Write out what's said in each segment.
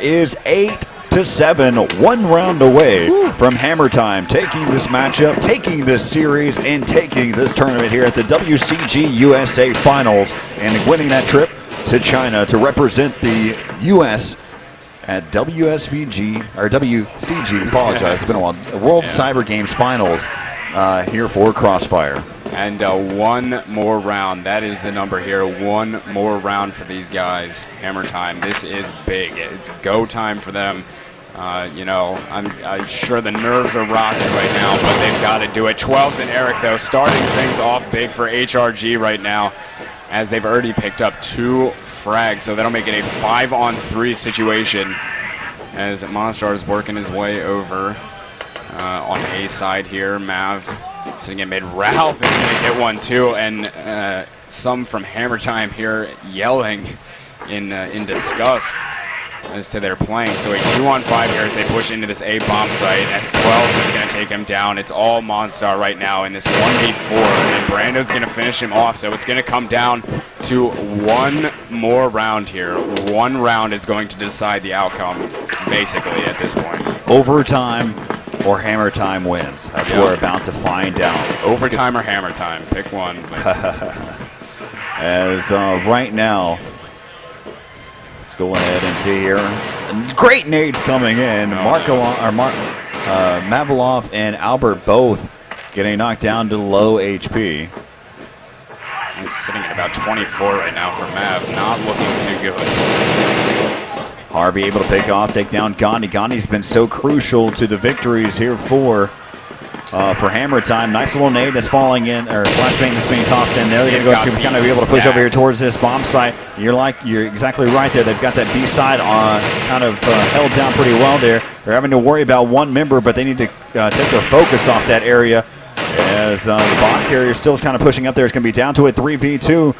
is 8-7, one round away from Hammertime taking this matchup, taking this series, and taking this tournament here at the WCG USA Finals and winning that trip to China to represent the U.S. at WCG, apologize, it's been a while, World Cyber Games Finals here for Crossfire. And one more round. That is the number here. One more round for these guys. Hammertime. This is big. It's go time for them. I'm sure the nerves are rocking right now, but they've got to do it. 12s and Eric, though, starting things off big for HRG right now, as they've already picked up 2 frags. So that'll make it a 5-on-3 situation as Monstar is working his way over on A side here. Mav sitting in mid. Ralph is going to get one too, and some from Hammertime here yelling in disgust as to their playing. So a 2-on-5 here as they push into this A bomb site. S12 is going to take him down. It's all Monstar right now in this 1v4, and Brando's going to finish him off. So it's going to come down to one more round here. One round is going to decide the outcome, basically, at this point. Overtime or Hammertime wins. That's what we're about to find out. Overtime or Hammertime. Pick one. As right now, let's go ahead and see here. Great nades coming in. Mavilov and Albert both getting knocked down to low HP. He's sitting at about 24 right now for Mav. Not looking too good. Harvey able to pick off, take down Gandhi. Gandhi's been so crucial to the victories here for Hammertime. Nice little nade that's falling in, or flashbang that's being tossed in there. They're going to go to kind of be able to push over here towards this bomb site. You're exactly right there. They've got that B side on kind of held down pretty well there. They're having to worry about one member, but they need to take their focus off that area. As the bot carrier still kind of pushing up there. It's going to be down to a 3v2.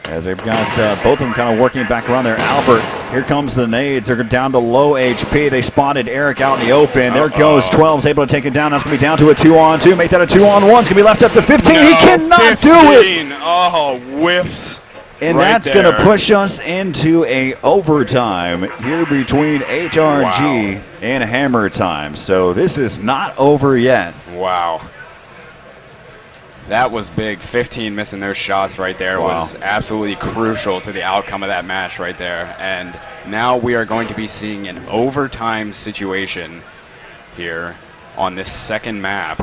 As they've got both of them kind of working back around there. Albert, here comes the nades. They're down to low HP. They spotted Eric out in the open. There goes 12's able to take it down. That's going to be down to a 2-on-2. Make that a 2-on-1. It's going to be left up to 15. No, he cannot 15. do it. Oh, whiffs. And right that's going to push us into a overtime here between HRG and Hammertime. So this is not over yet. Wow. That was big. 15 missing those shots right there was absolutely crucial to the outcome of that match right there. And now we are going to be seeing an overtime situation here on this second map.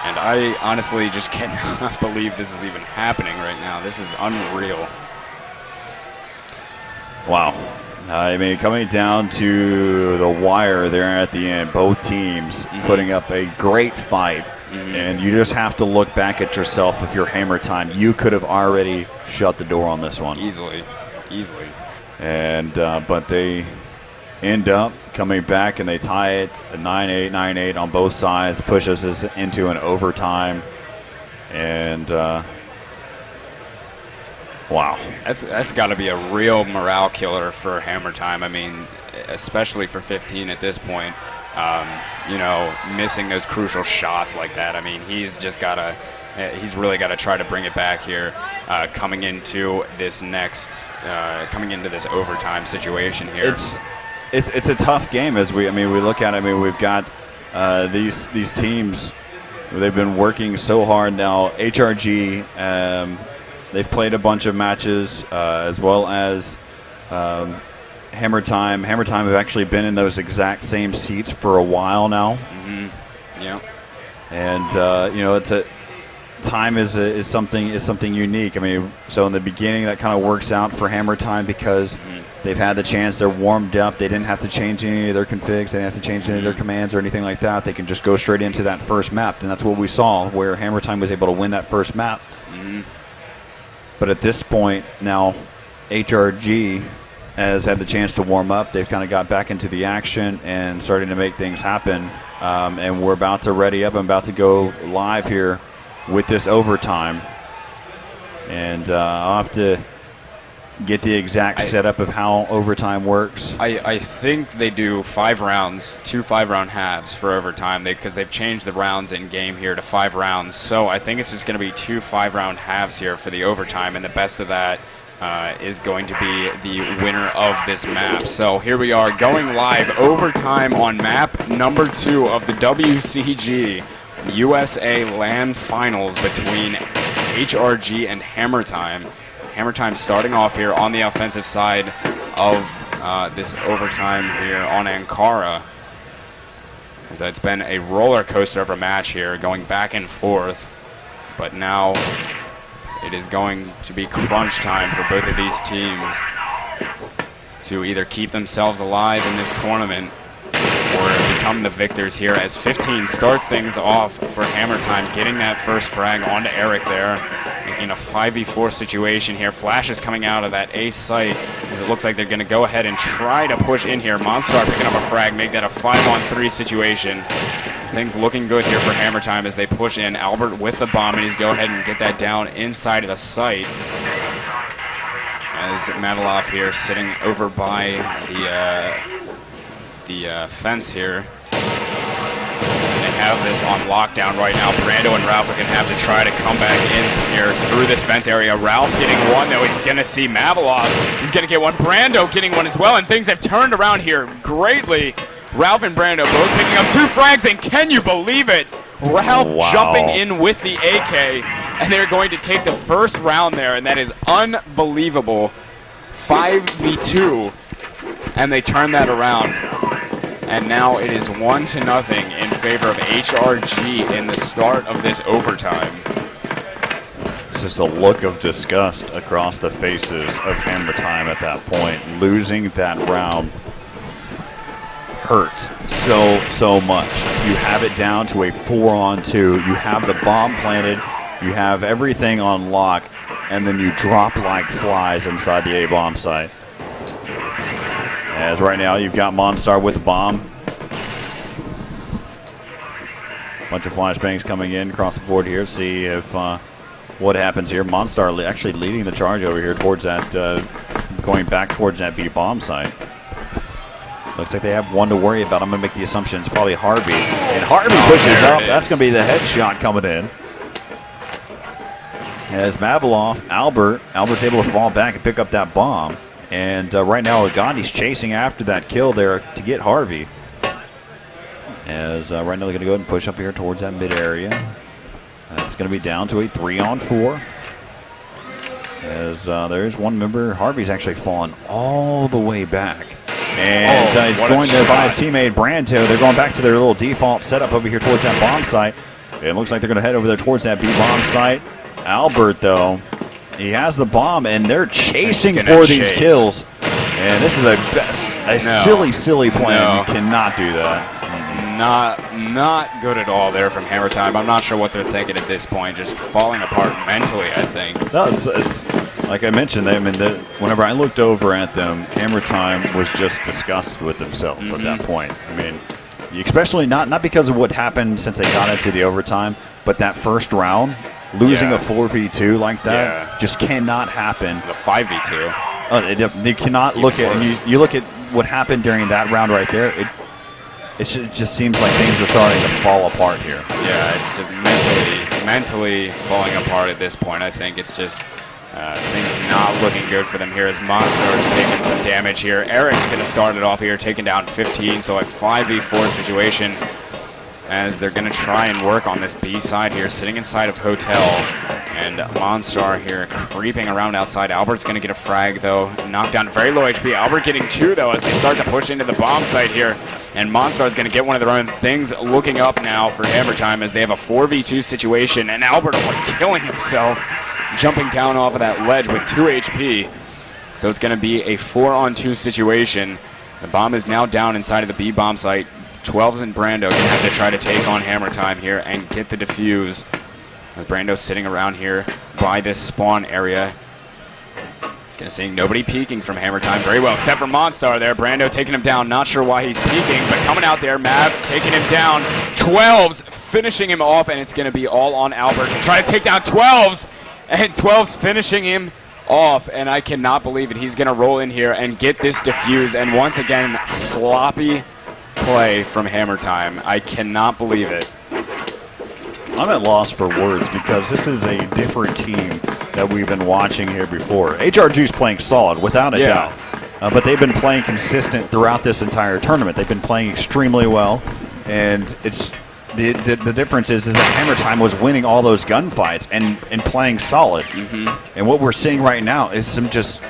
And I honestly just cannot believe this is even happening right now. This is unreal. Wow. I mean, coming down to the wire there at the end, both teams putting up a great fight. And you just have to look back at yourself. If you're Hammertime, you could have already shut the door on this one. Easily. And but they end up coming back and they tie it 9-8, 9-8 on both sides, pushes us into an overtime. And wow. That's got to be a real morale killer for Hammertime. I mean, especially for 15 at this point. Missing those crucial shots like that. I mean, he's really got to try to bring it back here, coming into this overtime situation here. It's a tough game as we look at it. I mean, we've got these teams. They've been working so hard now. HRG, they've played a bunch of matches as well as. Hammertime have actually been in those exact same seats for a while now. Yeah. And time is something unique. I mean, so in the beginning that kind of works out for Hammertime because they've had the chance. They're warmed up. They didn't have to change any of their configs. They didn't have to change any of their commands or anything like that. They can just go straight into that first map, and that's what we saw where Hammertime was able to win that first map. But at this point now, HRG has had the chance to warm up. They've kind of got back into the action and starting to make things happen. And we're about to ready up and about to go live here with this overtime. And I'll have to get the exact setup of how overtime works. I think they do 5 rounds, 2 5-round halves for overtime because they've changed the rounds in game here to 5 rounds. So I think it's just going to be 2 5-round halves here for the overtime, and the best of that is going to be the winner of this map. So here we are going live overtime on map number 2 of the WCG USA LAN Finals between HRG and Hammertime. Hammertime starting off here on the offensive side of this overtime here on Ankara. As it's been a roller coaster of a match here, going back and forth, but now it is going to be crunch time for both of these teams to either keep themselves alive in this tournament or become the victors here, as 15 starts things off for Hammertime, getting that first frag onto Eric there, making a 5v4 situation here. Flash is coming out of that A site, as it looks like they're going to go ahead and try to push in here. Monstar picking up a frag, make that a 5-on-3 situation. Things looking good here for Hammertime as they push in. Albert with the bomb, and he's go ahead and get that down inside of the site. As Matalov here sitting over by the fence here. They have this on lockdown right now. Brando and Ralph are going to have to try to come back in here through this fence area. Ralph getting one, though. He's going to see Matalov. He's going to get one. Brando getting one as well, and things have turned around here greatly. Ralph and Brando both picking up 2 frags, and can you believe it? Ralph jumping in with the AK, and they're going to take the first round there, and that is unbelievable. 5v2, and they turn that around. And now it is 1-0 in favor of HRG in the start of this overtime. It's just a look of disgust across the faces of Hammertime at that point. Losing that round hurts so much. You have it down to a 4-on-2. You have the bomb planted. You have everything on lock, and then you drop like flies inside the A-bomb site. As right now you've got Monstar with the bomb. Bunch of flashbangs coming in across the board here. See if what happens here. Monstar actually leading the charge over here towards that, going back towards that B-bomb site. Looks like they have one to worry about. I'm going to make the assumption it's probably Harvey. And Harvey pushes up. That's going to be the headshot coming in. As Matalov, Albert's able to fall back and pick up that bomb. And right now, Gandhi's chasing after that kill there to get Harvey. As right now they're going to go ahead and push up here towards that mid area. That's going to be down to a 3-on-4. As there's one member. Harvey's actually fallen all the way back. And he's joined there by his teammate Branto. They're going back to their little default setup over here towards that bomb site. It looks like they're going to head over there towards that B-bomb site. Albert, though, he has the bomb, and they're chasing for these kills. And this is a silly plan. You cannot do that. Not good at all there from Hammertime. I'm not sure what they're thinking at this point. Just falling apart mentally, I think. No, it's like I mentioned. Whenever I looked over at them, Hammertime was just disgusted with themselves at that point. I mean, especially not because of what happened since they got into the overtime, but that first round. Losing a 4v2 like that just cannot happen. The 5v2. They cannot look at, and you look at what happened during that round right there, it just seems like things are starting to fall apart here. Yeah, it's just mentally falling apart at this point. I think it's just things not looking good for them here as Monster is taking some damage here. Eric's going to start it off here, taking down 15, so a 5v4 situation. As they're going to try and work on this B side here, sitting inside of Hotel. And Monstar here creeping around outside. Albert's going to get a frag, though. Knocked down very low HP. Albert getting 2, though, as they start to push into the bomb site here. And Monstar's going to get one of their own. Things looking up now for Hammertime as they have a 4v2 situation. And Albert almost killing himself, jumping down off of that ledge with 2 HP. So it's going to be a 4-on-2 situation. The bomb is now down inside of the B bomb site. 12s and Brando going to have to try to take on Hammertime here and get the defuse. With Brando sitting around here by this spawn area. Going to see nobody peeking from Hammertime very well, except for Monstar there. Brando taking him down. Not sure why he's peeking, but coming out there. Mav taking him down. 12s finishing him off, and it's going to be all on Albert. Try to take down 12s, and 12s finishing him off, and I cannot believe it. He's going to roll in here and get this defuse, and once again, sloppy play from Hammertime. I cannot believe it. I'm at loss for words because this is a different team that that we've been watching here before. HRG's playing solid, without a doubt. But they've been playing consistent throughout this entire tournament. They've been playing extremely well, and it's the difference is that Hammertime was winning all those gunfights and playing solid. And what we're seeing right now is some just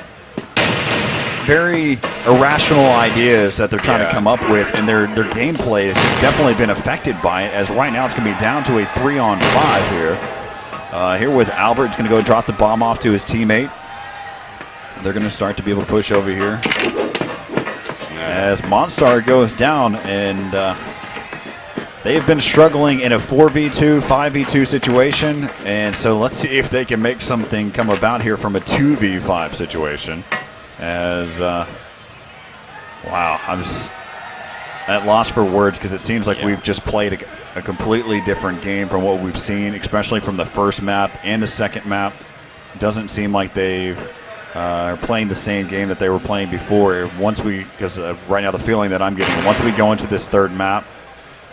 very irrational ideas that they're trying to come up with, and their gameplay has just definitely been affected by it, as right now it's going to be down to a 3-on-5 here. Here with Albert, it's going to go drop the bomb off to his teammate. They're going to start to be able to push over here. As Monstar goes down, and they've been struggling in a 4v2, 5v2 situation, and so let's see if they can make something come about here from a 2v5 situation. As, wow, I'm just at loss for words, because it seems like we've just played a completely different game from what we've seen, especially from the first map and the second map. It doesn't seem like they've are playing the same game that they were playing before. Because right now the feeling that I'm getting, once we go into this third map,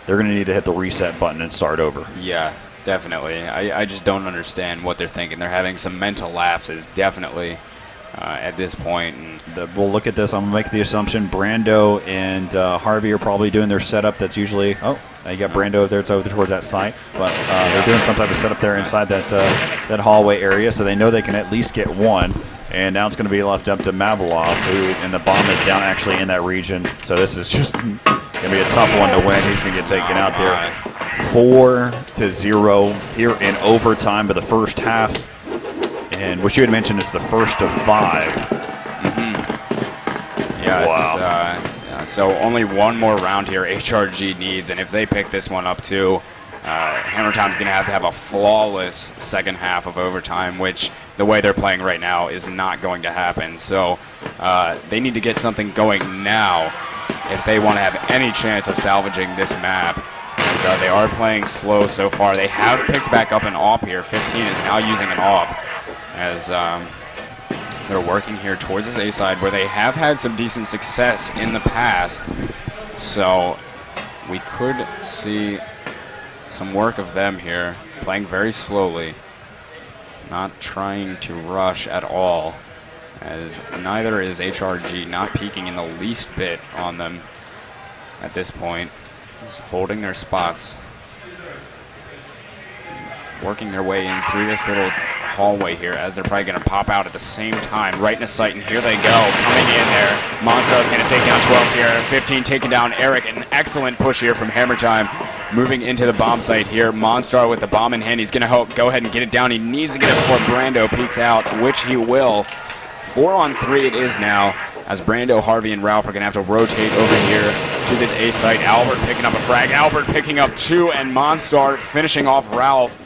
they're going to need to hit the reset button and start over. Yeah, definitely. I just don't understand what they're thinking. They're having some mental lapses, definitely, at this point. And we'll look at this. I'm going to make the assumption Brando and Harvey are probably doing their setup. That's usually, you got Brando there. It's over towards that site. But they're doing some type of setup there inside that hallway area, so they know they can at least get one. And now it's going to be left up to Mavilov, and the bomb is down actually in that region. So this is just going to be a tough one to win. He's going to get taken out there. 4-0 here in overtime of the first half. And what you had mentioned is the first of 5. Yeah, wow. So only one more round here HRG needs, and if they pick this one up too, Hammertime's going to have a flawless second half of overtime, which the way they're playing right now is not going to happen. So they need to get something going now if they want to have any chance of salvaging this map. So they are playing slow so far. They have picked back up an AWP here. 15 is now using an AWP as they're working here towards this A side where they have had some decent success in the past. So we could see some work of them here, playing very slowly, not trying to rush at all, as neither is HRG, not peeking in the least bit on them at this point. Just holding their spots, working their way in through this little hallway here, as they're probably going to pop out at the same time, right in a sight, and here they go, coming in there. Monstar's going to take down 12s here, 15 taking down Eric, an excellent push here from Hammertime, moving into the bomb site here. Monstar with the bomb in hand, he's going to go ahead and get it down. He needs to get it before Brando peeks out, which he will. 4-on-3 it is now, as Brando, Harvey, and Ralph are going to have to rotate over here to this A site. Albert picking up a frag, Albert picking up 2, and Monstar finishing off Ralph.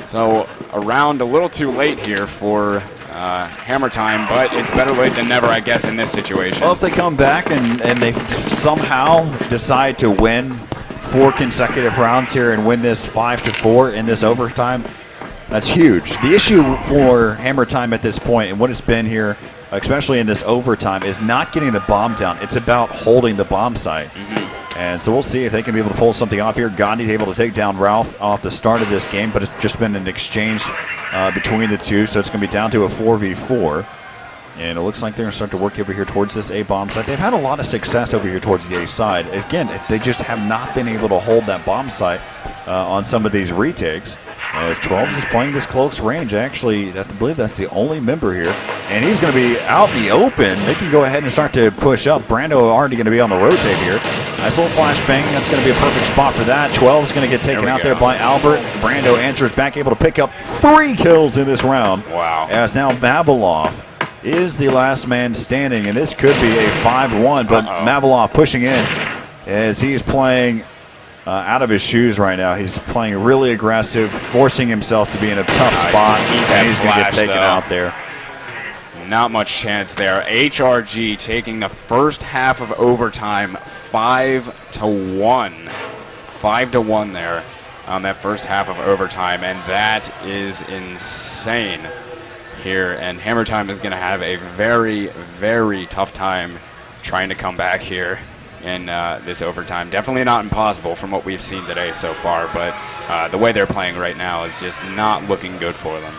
So a round a little too late here for Hammertime, but it's better late than never, I guess, in this situation. Well, if they come back and they somehow decide to win 4 consecutive rounds here and win this 5-4 in this overtime, that's huge. The issue for Hammertime at this point, and what it's been here, especially in this overtime, is not getting the bomb down. It's about holding the bomb site. And so we'll see if they can be able to pull something off here. Gandhi's able to take down Ralph off the start of this game, but it's just been an exchange between the two, so it's going to be down to a 4v4. And it looks like they're going to start to work over here towards this A-bomb site. They've had a lot of success over here towards the A side. Again, they just have not been able to hold that bomb site on some of these retakes. As 12s is playing this close range. Actually, I believe that's the only member here. And he's going to be out in the open. They can go ahead and start to push up. Brando already going to be on the rotate here. Nice little flashbang. That's going to be a perfect spot for that. 12 is going to get taken out there by Albert. Brando answers back, able to pick up 3 kills in this round. Wow. As now Mavilov is the last man standing, and this could be a 5-1, but Mavilov pushing in as he's playing out of his shoes right now. He's playing really aggressive, forcing himself to be in a tough spot, and he's going to get taken out there. Not much chance there. HRG taking the first half of overtime 5-1. 5-1 there on that first half of overtime, and that is insane here. And Hammertime is going to have a very, very tough time trying to come back here in this overtime. Definitely not impossible from what we've seen today so far, but the way they're playing right now is just not looking good for them.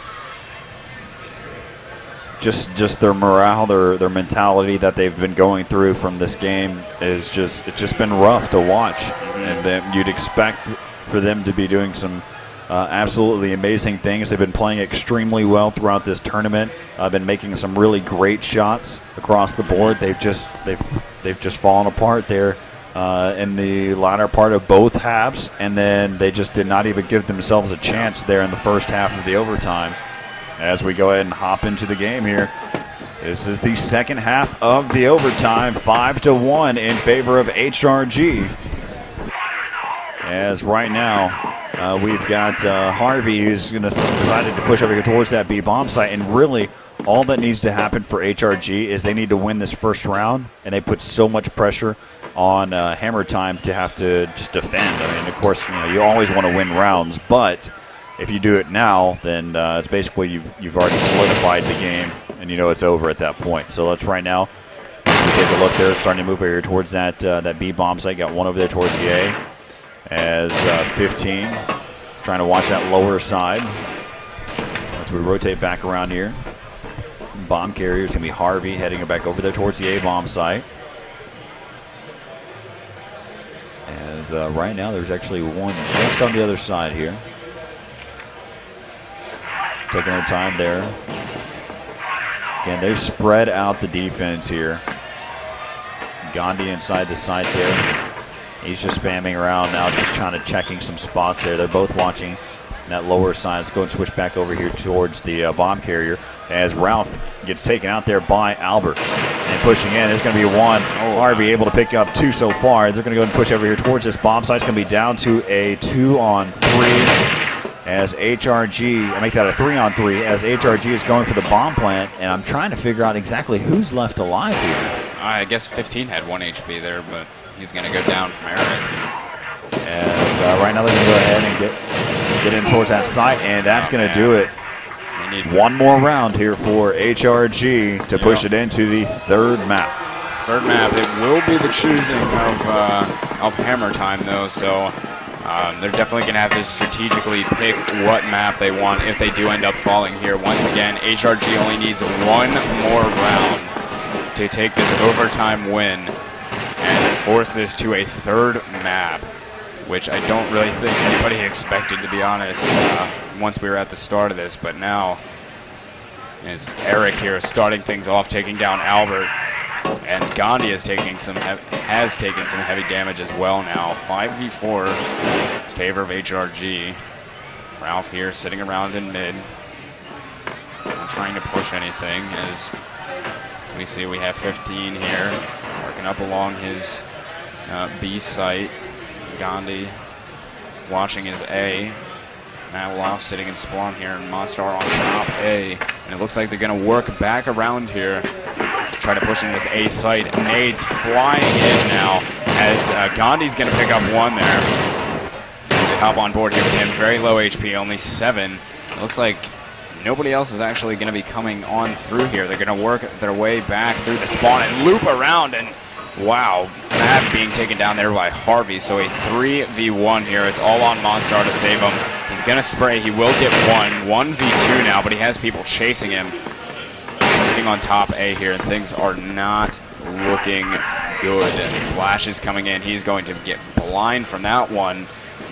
just their morale, their mentality that they've been going through from this game is it's just been rough to watch. And then you'd expect for them to be doing some absolutely amazing things. They've been playing extremely well throughout this tournament. Been making some really great shots across the board. They've just fallen apart there in the latter part of both halves, and then they just did not even give themselves a chance there in the first half of the overtime. As we go ahead and hop into the game here, this is the second half of the overtime, 5-1 in favor of HRG. As right now, we've got Harvey, who's going to decided to push over here towards that B bomb site, and really all that needs to happen for HRG is they need to win this first round, and they put so much pressure on Hammertime to have to just defend. I mean, of course, you always want to win rounds, but if you do it now, then it's basically you've already solidified the game, and it's over at that point. So let's right now take a look there, starting to move over here towards that B bomb site. Got one over there towards the A. As 15 trying to watch that lower side as we rotate back around here. Bomb carrier is going to be Harvey heading back over there towards the A bomb site. As right now there's actually one just on the other side here. Taking their time there. Again, they've spread out the defense here. Gandhi inside the site there. He's just spamming around now, just trying to checking some spots there. They're both watching that lower side. Let's go and switch back over here towards the bomb carrier as Ralph gets taken out there by Albert. And pushing in, there's going to be one. Harvey able to pick up two so far. They're going to go and push over here towards this bomb site. It's going to be down to a 2-on-3 as HRG, I make that a 3-on-3 as HRG is going for the bomb plant. And I'm trying to figure out exactly who's left alive here. I guess 15 had 1 HP there, but he's going to go down from Eric. And right now they're going to go ahead and get in towards that site, and that's going to do it. They need one more round here for HRG to push it into the third map. Third map, it will be the choosing of Hammertime, though, so they're definitely going to have to strategically pick what map they want if they do end up falling here. Once again, HRG only needs one more round to take this overtime win and force this to a third map, which I don't really think anybody expected, to be honest, once we were at the start of this. But now is Eric here starting things off, taking down Albert, and Gandhi is taking has taken some heavy damage as well now. 5v4 in favor of HRG. Ralph here sitting around in mid, not trying to push anything. As we see, we have 15 here working up along his B site. Gandhi watching his A. Matt Wolf sitting in spawn here, and Monstar on top A. And it looks like they're going to work back around here to try to push in this A site. Nades flying in now as Gandhi's going to pick up one there. They hop on board here with him. Very low HP, only 7. It looks like nobody else is actually going to be coming on through here. They're going to work their way back through the spawn and loop around, and wow, Matt being taken down there by Harvey. So a 3v1 here. It's all on Monstar to save him. He's going to spray. He will get one. 1v2 now, but he has people chasing him. He's sitting on top A here, and things are not looking good. Flash is coming in. He's going to get blind from that one,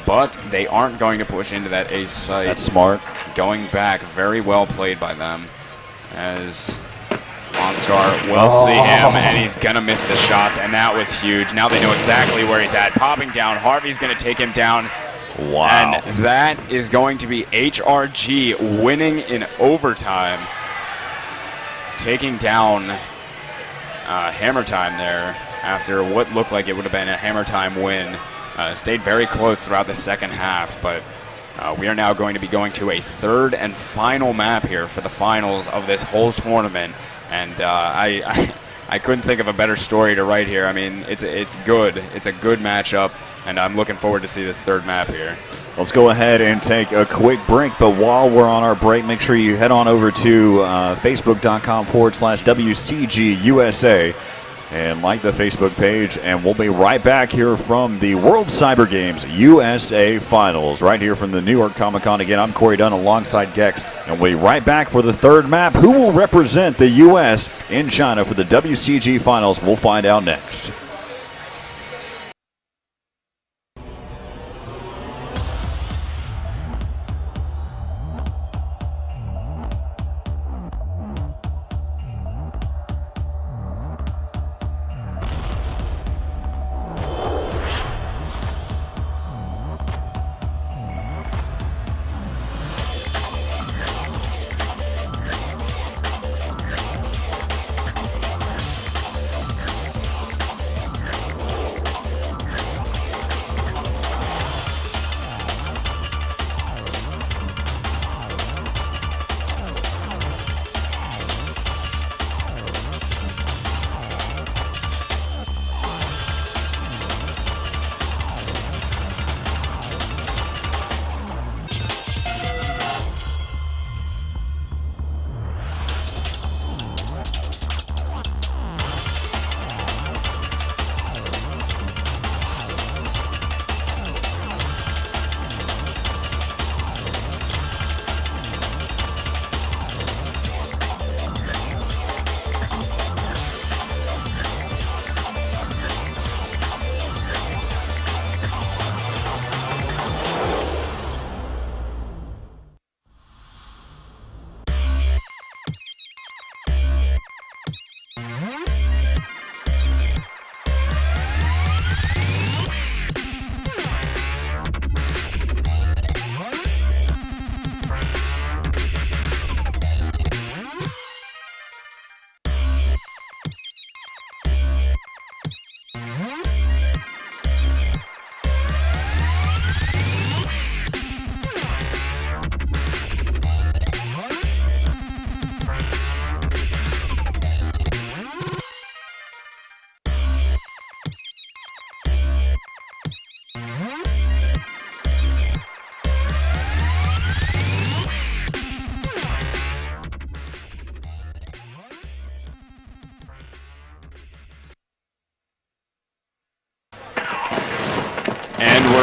but they aren't going to push into that A site. That's smart. Going back, very well played by them, as Monstar will see him, and he's going to miss the shots, and that was huge. Now they know exactly where he's at. Popping down. Harvey's going to take him down. Wow. And that is going to be HRG winning in overtime, taking down Hammertime there after what looked like it would have been a Hammertime win. Stayed very close throughout the second half, but we are now going to be going to a third and final map here for the finals of this whole tournament. And I couldn't think of a better story to write here. I mean, it's good. It's a good matchup, and I'm looking forward to see this third map here. Let's go ahead and take a quick break, but while we're on our break, make sure you head on over to facebook.com/WCG USA. and like the Facebook page. And we'll be right back here from the World Cyber Games USA Finals, right here from the New York Comic-Con. Again, I'm Corey Dunn alongside Gex, and we'll be right back for the third map. Who will represent the U.S. in China for the WCG Finals? We'll find out next.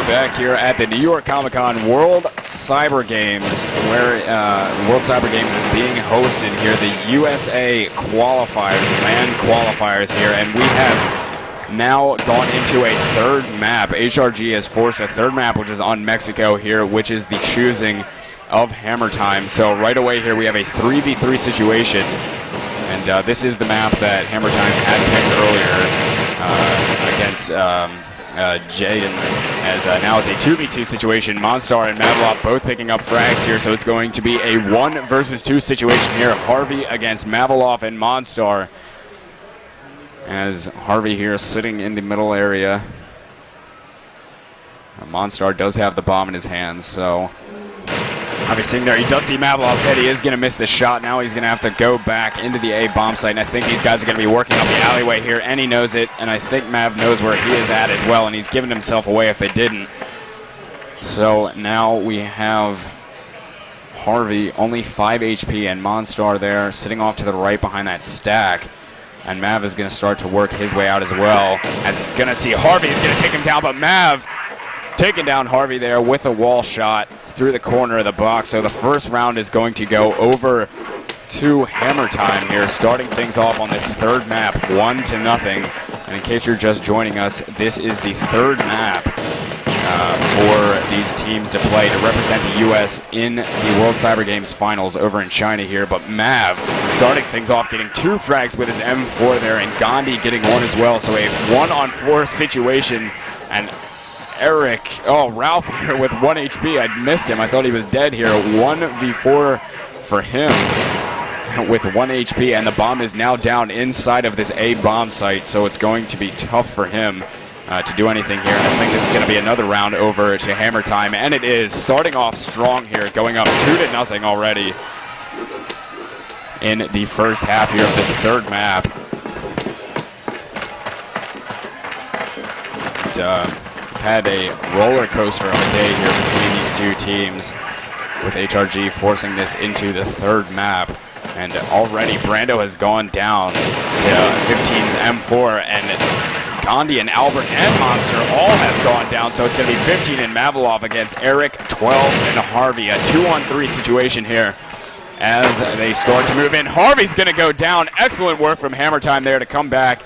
Back here at the New York Comic-Con World Cyber Games, where World Cyber Games is being hosted here. The USA qualifiers, LAN qualifiers here, and we have now gone into a third map. HRG has forced a third map, which is on Mexico here, which is the choosing of Hammertime. So right away here we have a 3v3 situation, and this is the map that Hammertime had picked earlier against Jaden, as now it's a 2v2 situation. Monstar and Mavlov both picking up frags here, so it's going to be a 1 versus 2 situation here. Harvey against Mavlov and Monstar, as Harvey here sitting in the middle area. Monstar does have the bomb in his hands, so obviously there, he does see Mavlov's head. He is going to miss the shot. Now he's going to have to go back into the A bomb site, and I think these guys are going to be working up the alleyway here, and he knows it, and I think Mav knows where he is at as well, and he's giving himself away if they didn't. So now we have Harvey, only 5 HP, and Monstar there, sitting off to the right behind that stack. And Mav is going to start to work his way out as well, as he's going to see Harvey is going to take him down, but Mav taking down Harvey there with a wall shot through the corner of the box. So the first round is going to go over to Hammertime here, starting things off on this third map, 1-0. And in case you're just joining us, this is the third map for these teams to play to represent the U.S. in the World Cyber Games Finals over in China here. But Mav starting things off, getting 2 frags with his M4 there, and Gandhi getting 1 as well. So a 1-on-4 situation, and Ralph here with 1 HP. I'd missed him. I thought he was dead here. 1v4 for him with 1 HP, and the bomb is now down inside of this A bomb site, so it's going to be tough for him to do anything here. And I think this is going to be another round over to Hammertime, and it is. Starting off strong here, going up 2-0 already in the first half here of this third map. Had a roller coaster of a day here between these two teams, with HRG forcing this into the third map. And already Brando has gone down to 15's M4, and Gandhi and Albert and Monster all have gone down, so it's going to be 15 and Mavilov against Eric, 12, and Harvey. A 2-on-3 situation here as they start to move in. Harvey's going to go down. Excellent work from Hammertime there to come back,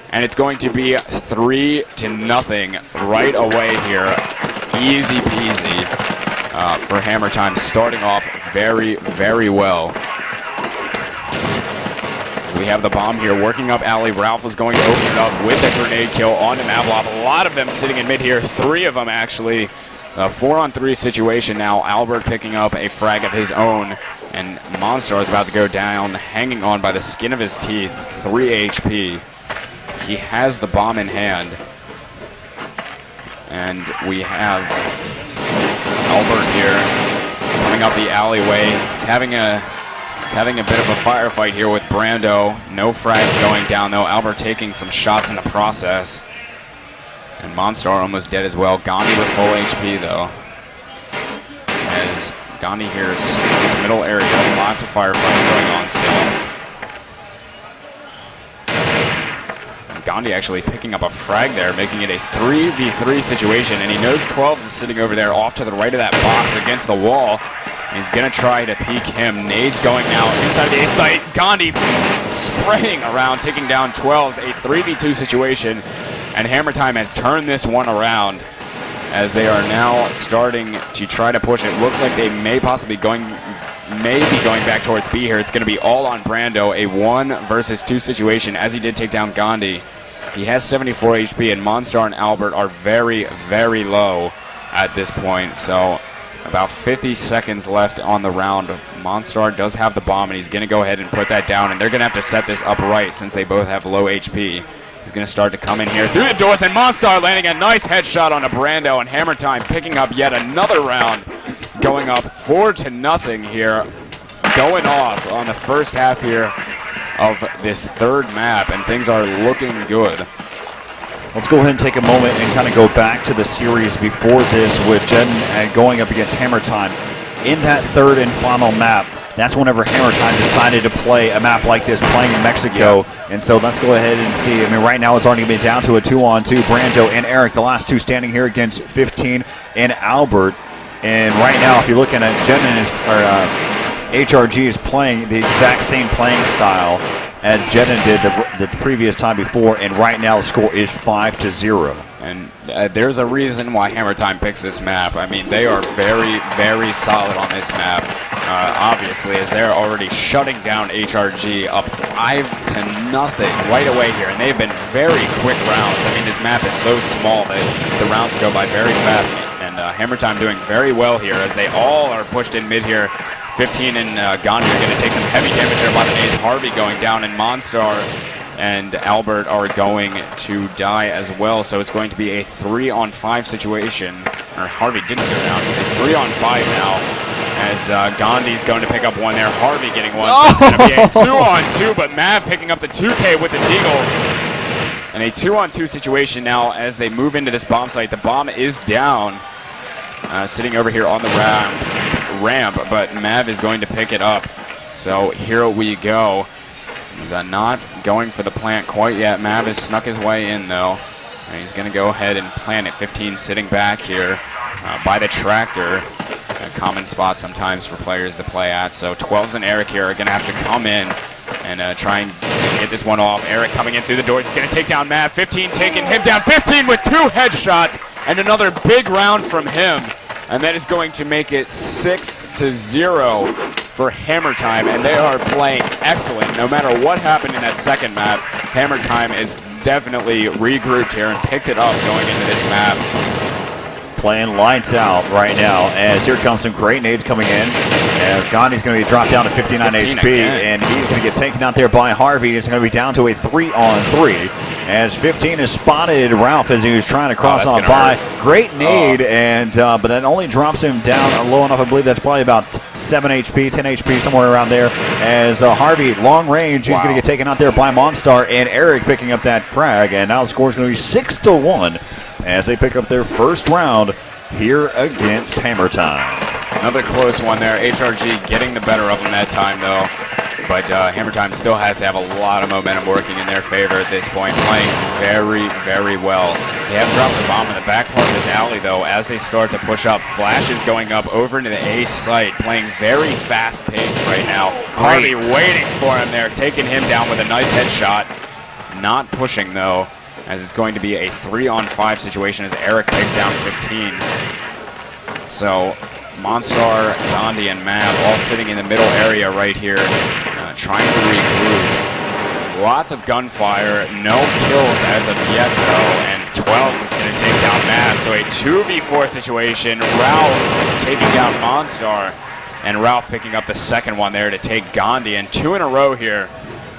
and it's going to be 3-0 right away here. Easy peasy for Hammertime, starting off very, very well. We have the bomb here working up alley. Ralph is going to open it up with a grenade kill onto Mavilov. A lot of them sitting in mid here. 3 of them actually. A 4-on-3 situation now. Albert picking up a frag of his own. And Monstar is about to go down, hanging on by the skin of his teeth. 3 HP. He has the bomb in hand. And we have Albert here coming up the alleyway. He's having a bit of a firefight here with Brando. No frags going down, though. Albert taking some shots in the process. And Monstar almost dead as well. Gandhi with full HP, though. As Gandhi here is in this middle area. Lots of firefighting going on still. And Gandhi actually picking up a frag there, making it a 3v3 situation. And he knows 12s is sitting over there off to the right of that box against the wall. He's going to try to peek him. Nades going now inside the A site. Gandhi spraying around, taking down 12s. A 3v2 situation. And Hammertime has turned this one around as they are now starting to try to push it. Looks like they may be going back towards B here. It's going to be all on Brando. A 1 versus 2 situation as he did take down Gandhi. He has 74 HP, and Monstar and Albert are very, very low at this point. So about 50 seconds left on the round. Monstar does have the bomb, and he's going to go ahead and put that down. And they're going to have to set this up right since they both have low HP. He's going to start to come in here through the doors, and Monstar landing a nice headshot on a Brando, and Hammertime picking up yet another round, going up 4-0 here, going off on the first half here of this third map, and things are looking good. Let's go ahead and take a moment and kind of go back to the series before this with Jedin going up against Hammertime. In that third and final map, that's whenever Hammertime decided to play a map like this, playing in Mexico. Yeah. And so let's go ahead and see. I mean, right now it's already been down to a 2-on-2. Brando and Eric, the last two standing here against 15 and Albert. And right now, if you're looking at Jedin HRG is playing the exact same playing style as Jedin did the previous time before, and right now the score is 5-0. And there's a reason why Hammertime picks this map. I mean, they are very, very solid on this map, obviously, as they're already shutting down HRG up 5-0 right away here, and they've been very quick rounds. I mean, this map is so small that the rounds go by very fast, and Hammertime doing very well here as they all are pushed in mid here. 15 and Gandhi are going to take some heavy damage there by the nades. Harvey going down, and Monstar and Albert are going to die as well. So it's going to be a 3-on-5 situation. Or Harvey didn't go down. It's a 3-on-5 now as Gandhi's going to pick up one there. Harvey getting one. So it's going to be a 2-on-2, but Mav picking up the 2K with the deagle. And a 2-on-2 situation now as they move into this bomb site. The bomb is down, sitting over here on the ramp, but Mav is going to pick it up. So here we go. He's not going for the plant quite yet. Mav has snuck his way in, though. And he's going to go ahead and plant it. 15 sitting back here by the tractor. A common spot sometimes for players to play at. So 12s and Eric here are going to have to come in and try and get this one off. Eric coming in through the doors. He's going to take down Mav. 15 taking him down. 15 with 2 headshots and another big round from him. And that is going to make it 6-0 for Hammertime, and they are playing excellent. No matter what happened in that second map, Hammertime is definitely regrouped here and picked it up going into this map. Playing lights out right now as here comes some great nades coming in as Gandhi's going to be dropped down to 59 HP again. And he's going to get taken out there by Harvey. It's going to be down to a 3-on-3 as 15 has spotted Ralph as he was trying to cross on by. Great nade, and but that only drops him down low enough. I believe that's probably about 7 HP, 10 HP, somewhere around there. As Harvey, long range, he's going to get taken out there by Monstar, and Eric picking up that frag. And now the score is going to be 6-1 as they pick up their first round here against Hammertime. Another close one there. HRG getting the better of him that time, though. But Hammertime still has to have a lot of momentum working in their favor at this point, playing very, very well. They have dropped the bomb in the back part of this alley, though, as they start to push up. Flash is going up over into the A site, playing very fast pace right now. Harvey waiting for him there, taking him down with a nice headshot. Not pushing, though, as it's going to be a 3-on-5 situation as Eric takes down 15. So Monstar, Gandhi, and Mav all sitting in the middle area right here, trying to regroup. Lots of gunfire, no kills as of yet, though, and 12 is going to take down Mav. So a 2v4 situation. Ralph taking down Monstar, and Ralph picking up the second one there to take Gandhi, and 2 in a row here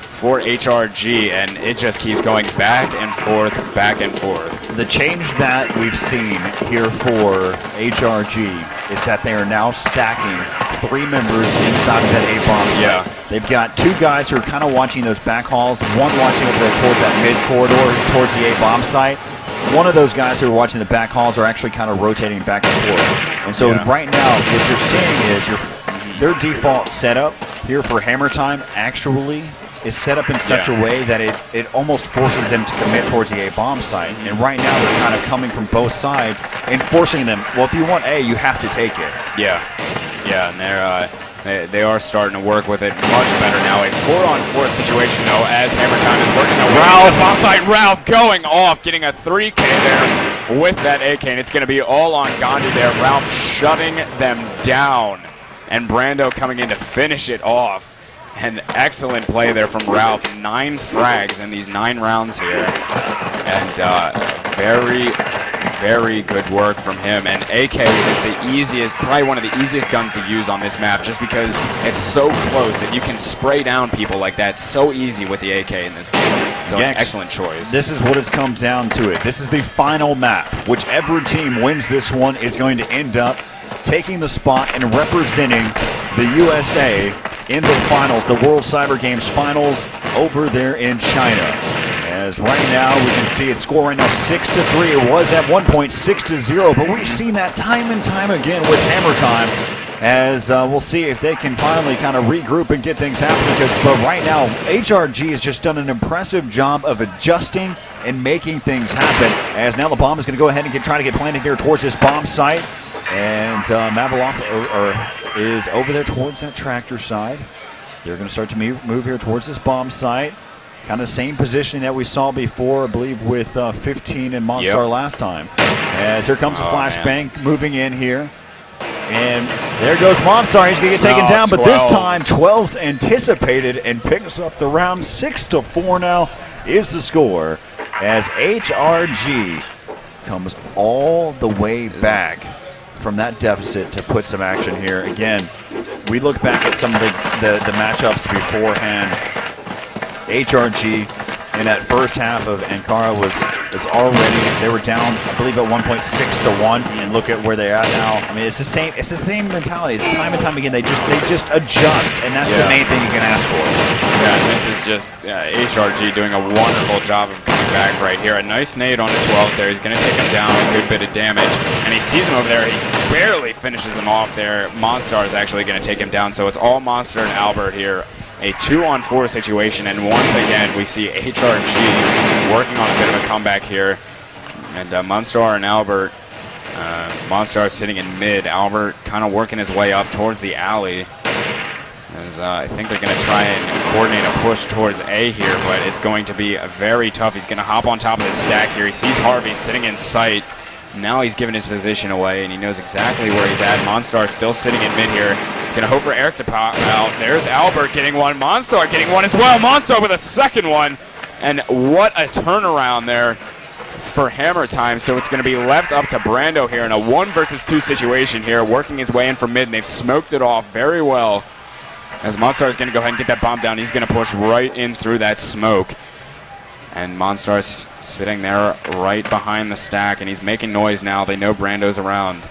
for HRG, and it just keeps going back and forth, back and forth. The change that we've seen here for HRG is that they are now stacking 3 members inside of that A-bomb. Yeah. They've got 2 guys who are kind of watching those back halls, one watching over there towards that mid-corridor, towards the A-bomb site. One of those guys who are watching the back halls are actually kind of rotating back and forth. And so right now, what you're seeing is their default setup here for Hammertime actually is set up in such a way that it almost forces them to commit towards the A-bomb site. And right now they're kind of coming from both sides and forcing them, well, if you want A, you have to take it. Yeah, and they are starting to work with it much better now. A 4-on-4 situation, though, as Hammertime is working away. Ralph bomb site, Ralph going off, getting a 3K there with that AK, and it's going to be all on Gandhi there. Ralph shutting them down, and Brando coming in to finish it off. An excellent play there from Ralph. 9 frags in these 9 rounds here. And very, very good work from him. And AK is the easiest, probably one of the easiest guns to use on this map, just because it's so close and you can spray down people like that so easy with the AK in this game. So an excellent choice. This is what it's come down to it. This is the final map. Whichever team wins this one is going to end up taking the spot and representing the USA in the finals, the World Cyber Games finals over there in China. As right now we can see its score right now 6-3. It was at one point 6-0, but we've seen that time and time again with Hammertime. As we'll see if they can finally kind of regroup and get things happening. But right now, HRG has just done an impressive job of adjusting and making things happen. As now the bomb is going to go ahead and try to get planted here towards this bomb site. And Maveloff is over there towards that tractor side. They're going to start to move here towards this bomb site. Kind of same positioning that we saw before, I believe, with 15 and Monstar last time. As here comes a flashbang moving in here. And there goes Monstar. He's going to get taken down, but this time 12's anticipated and picks up the round. 6-4 now is the score as HRG comes all the way back from that deficit to put some action here. Again, we look back at some of the matchups beforehand. HRG in that first half of Ankara it's already, they were down, I believe, at 1.6-1, and look at where they're at now. I mean, it's the same mentality. It's time and time again. They just adjust, and that's the main thing you can ask for. Yeah, and this is just HRG doing a wonderful job of coming back right here. A nice nade on the 12s there. He's going to take him down a good bit of damage, and he sees him over there. He barely finishes him off there. Monstar is actually going to take him down, so it's all Monster and Albert here. A 2-on-4 situation, and once again we see HRG working on a bit of a comeback here. And Monstar and Albert, Monstar sitting in mid, Albert kind of working his way up towards the alley. As I think they're going to try and coordinate a push towards A here, but it's going to be very tough. He's going to hop on top of the stack here. He sees Harvey sitting in sight. Now he's giving his position away, and he knows exactly where he's at. Monstar still sitting in mid here. Gonna hope for Eric to pop out. There's Albert getting one. Monstar getting one as well. Monstar with a second one. And what a turnaround there for Hammertime. So it's going to be left up to Brando here in a 1 versus 2 situation here, working his way in from mid, and they've smoked it off very well. As Monstar is going to go ahead and get that bomb down, he's going to push right in through that smoke. And Monstar's sitting there right behind the stack, and he's making noise now. They know Brando's around.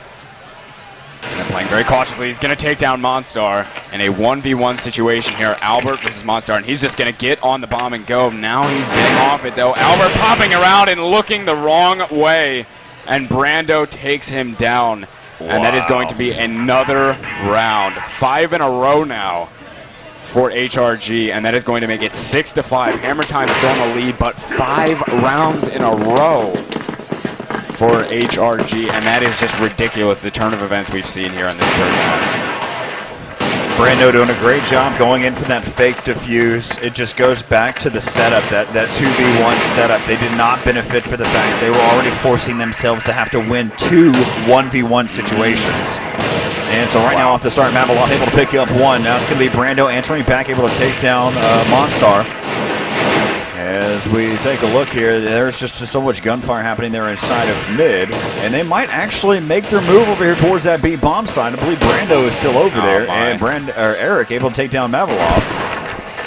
And they're playing very cautiously. He's going to take down Monstar in a 1v1 situation here. Albert versus Monstar, and he's just going to get on the bomb and go. Now he's getting off it, though. Albert popping around and looking the wrong way, and Brando takes him down. Wow. And that is going to be another round. 5 in a row now for HRG, and that is going to make it 6-5. Hammertime still in the lead, but 5 rounds in a row for HRG, and that is just ridiculous, the turn of events we've seen here in this third match. Brando doing a great job going in for that fake defuse. It just goes back to the setup, that 2v1 setup. They did not benefit for the fact they were already forcing themselves to have to win 2 1v1 situations. And so right now off the start, Mavalov able to pick up 1. Now it's going to be Brando answering back, able to take down Monstar. As we take a look here, there's just so much gunfire happening there inside of mid, and they might actually make their move over here towards that B bomb side. I believe Brando is still over there, and Eric able to take down Mavalov.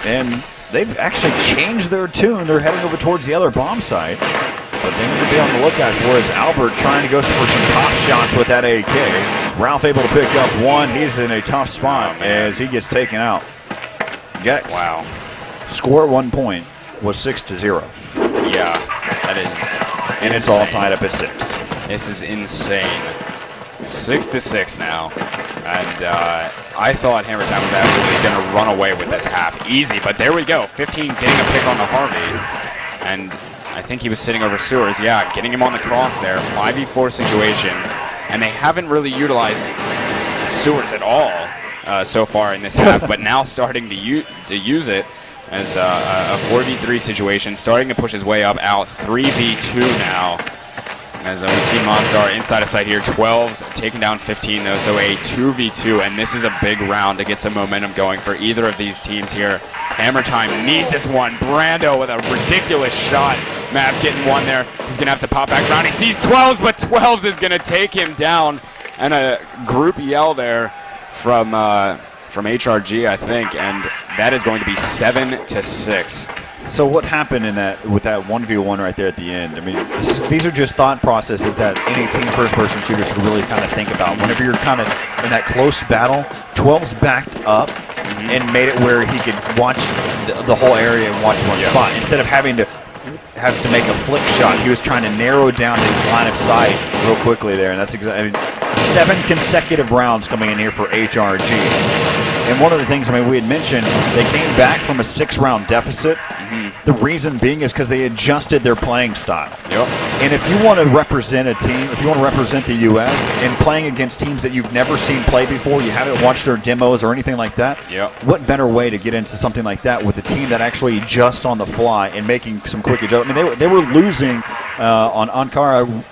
And they've actually changed their tune. They're heading over towards the other bomb site. But they need to be on the lookout for is Albert trying to go for some top shots with that AK. Ralph able to pick up 1. He's in a tough spot as he gets taken out. Gex. Wow. Score at 1 point was 6-0. Yeah, that is and insane. It's all tied up at 6. This is insane. 6-6 now. And I thought Hammertime was absolutely going to run away with this half. Easy, but there we go. 15 getting a pick on the Harvey. And I think he was sitting over Sewers. Yeah, getting him on the cross there. 5v4 situation. And they haven't really utilized Sewers at all so far in this half, but now starting to use it as a 4v3 situation, starting to push his way up out 3v2 now. As we see Monstar inside of sight here, 12's taking down 15 though, so a 2v2, and this is a big round to get some momentum going for either of these teams here. Hammertime needs this one. Brando with a ridiculous shot. Mav getting 1 there. He's going to have to pop back around. He sees 12's, but 12's is going to take him down. And a group yell there from HRG, I think, and that is going to be 7-6. So what happened in that with that 1v1 right there at the end? I mean, these are just thought processes that any team first-person shooter should really kind of think about. Whenever you're kind of in that close battle, 12's backed up and made it where he could watch the whole area and watch one spot. Instead of having to make a flick shot, he was trying to narrow down his line of sight real quickly there, and that's exactly. I mean, 7 consecutive rounds coming in here for HRG. And one of the things, I mean, we had mentioned, they came back from a 6-round deficit. The reason being is because they adjusted their playing style. And if you want to represent a team, if you want to represent the U.S. and playing against teams that you've never seen play before, you haven't watched their demos or anything like that, what better way to get into something like that with a team that actually adjusts on the fly and making some quick adjustments? I mean, they were losing on Ankara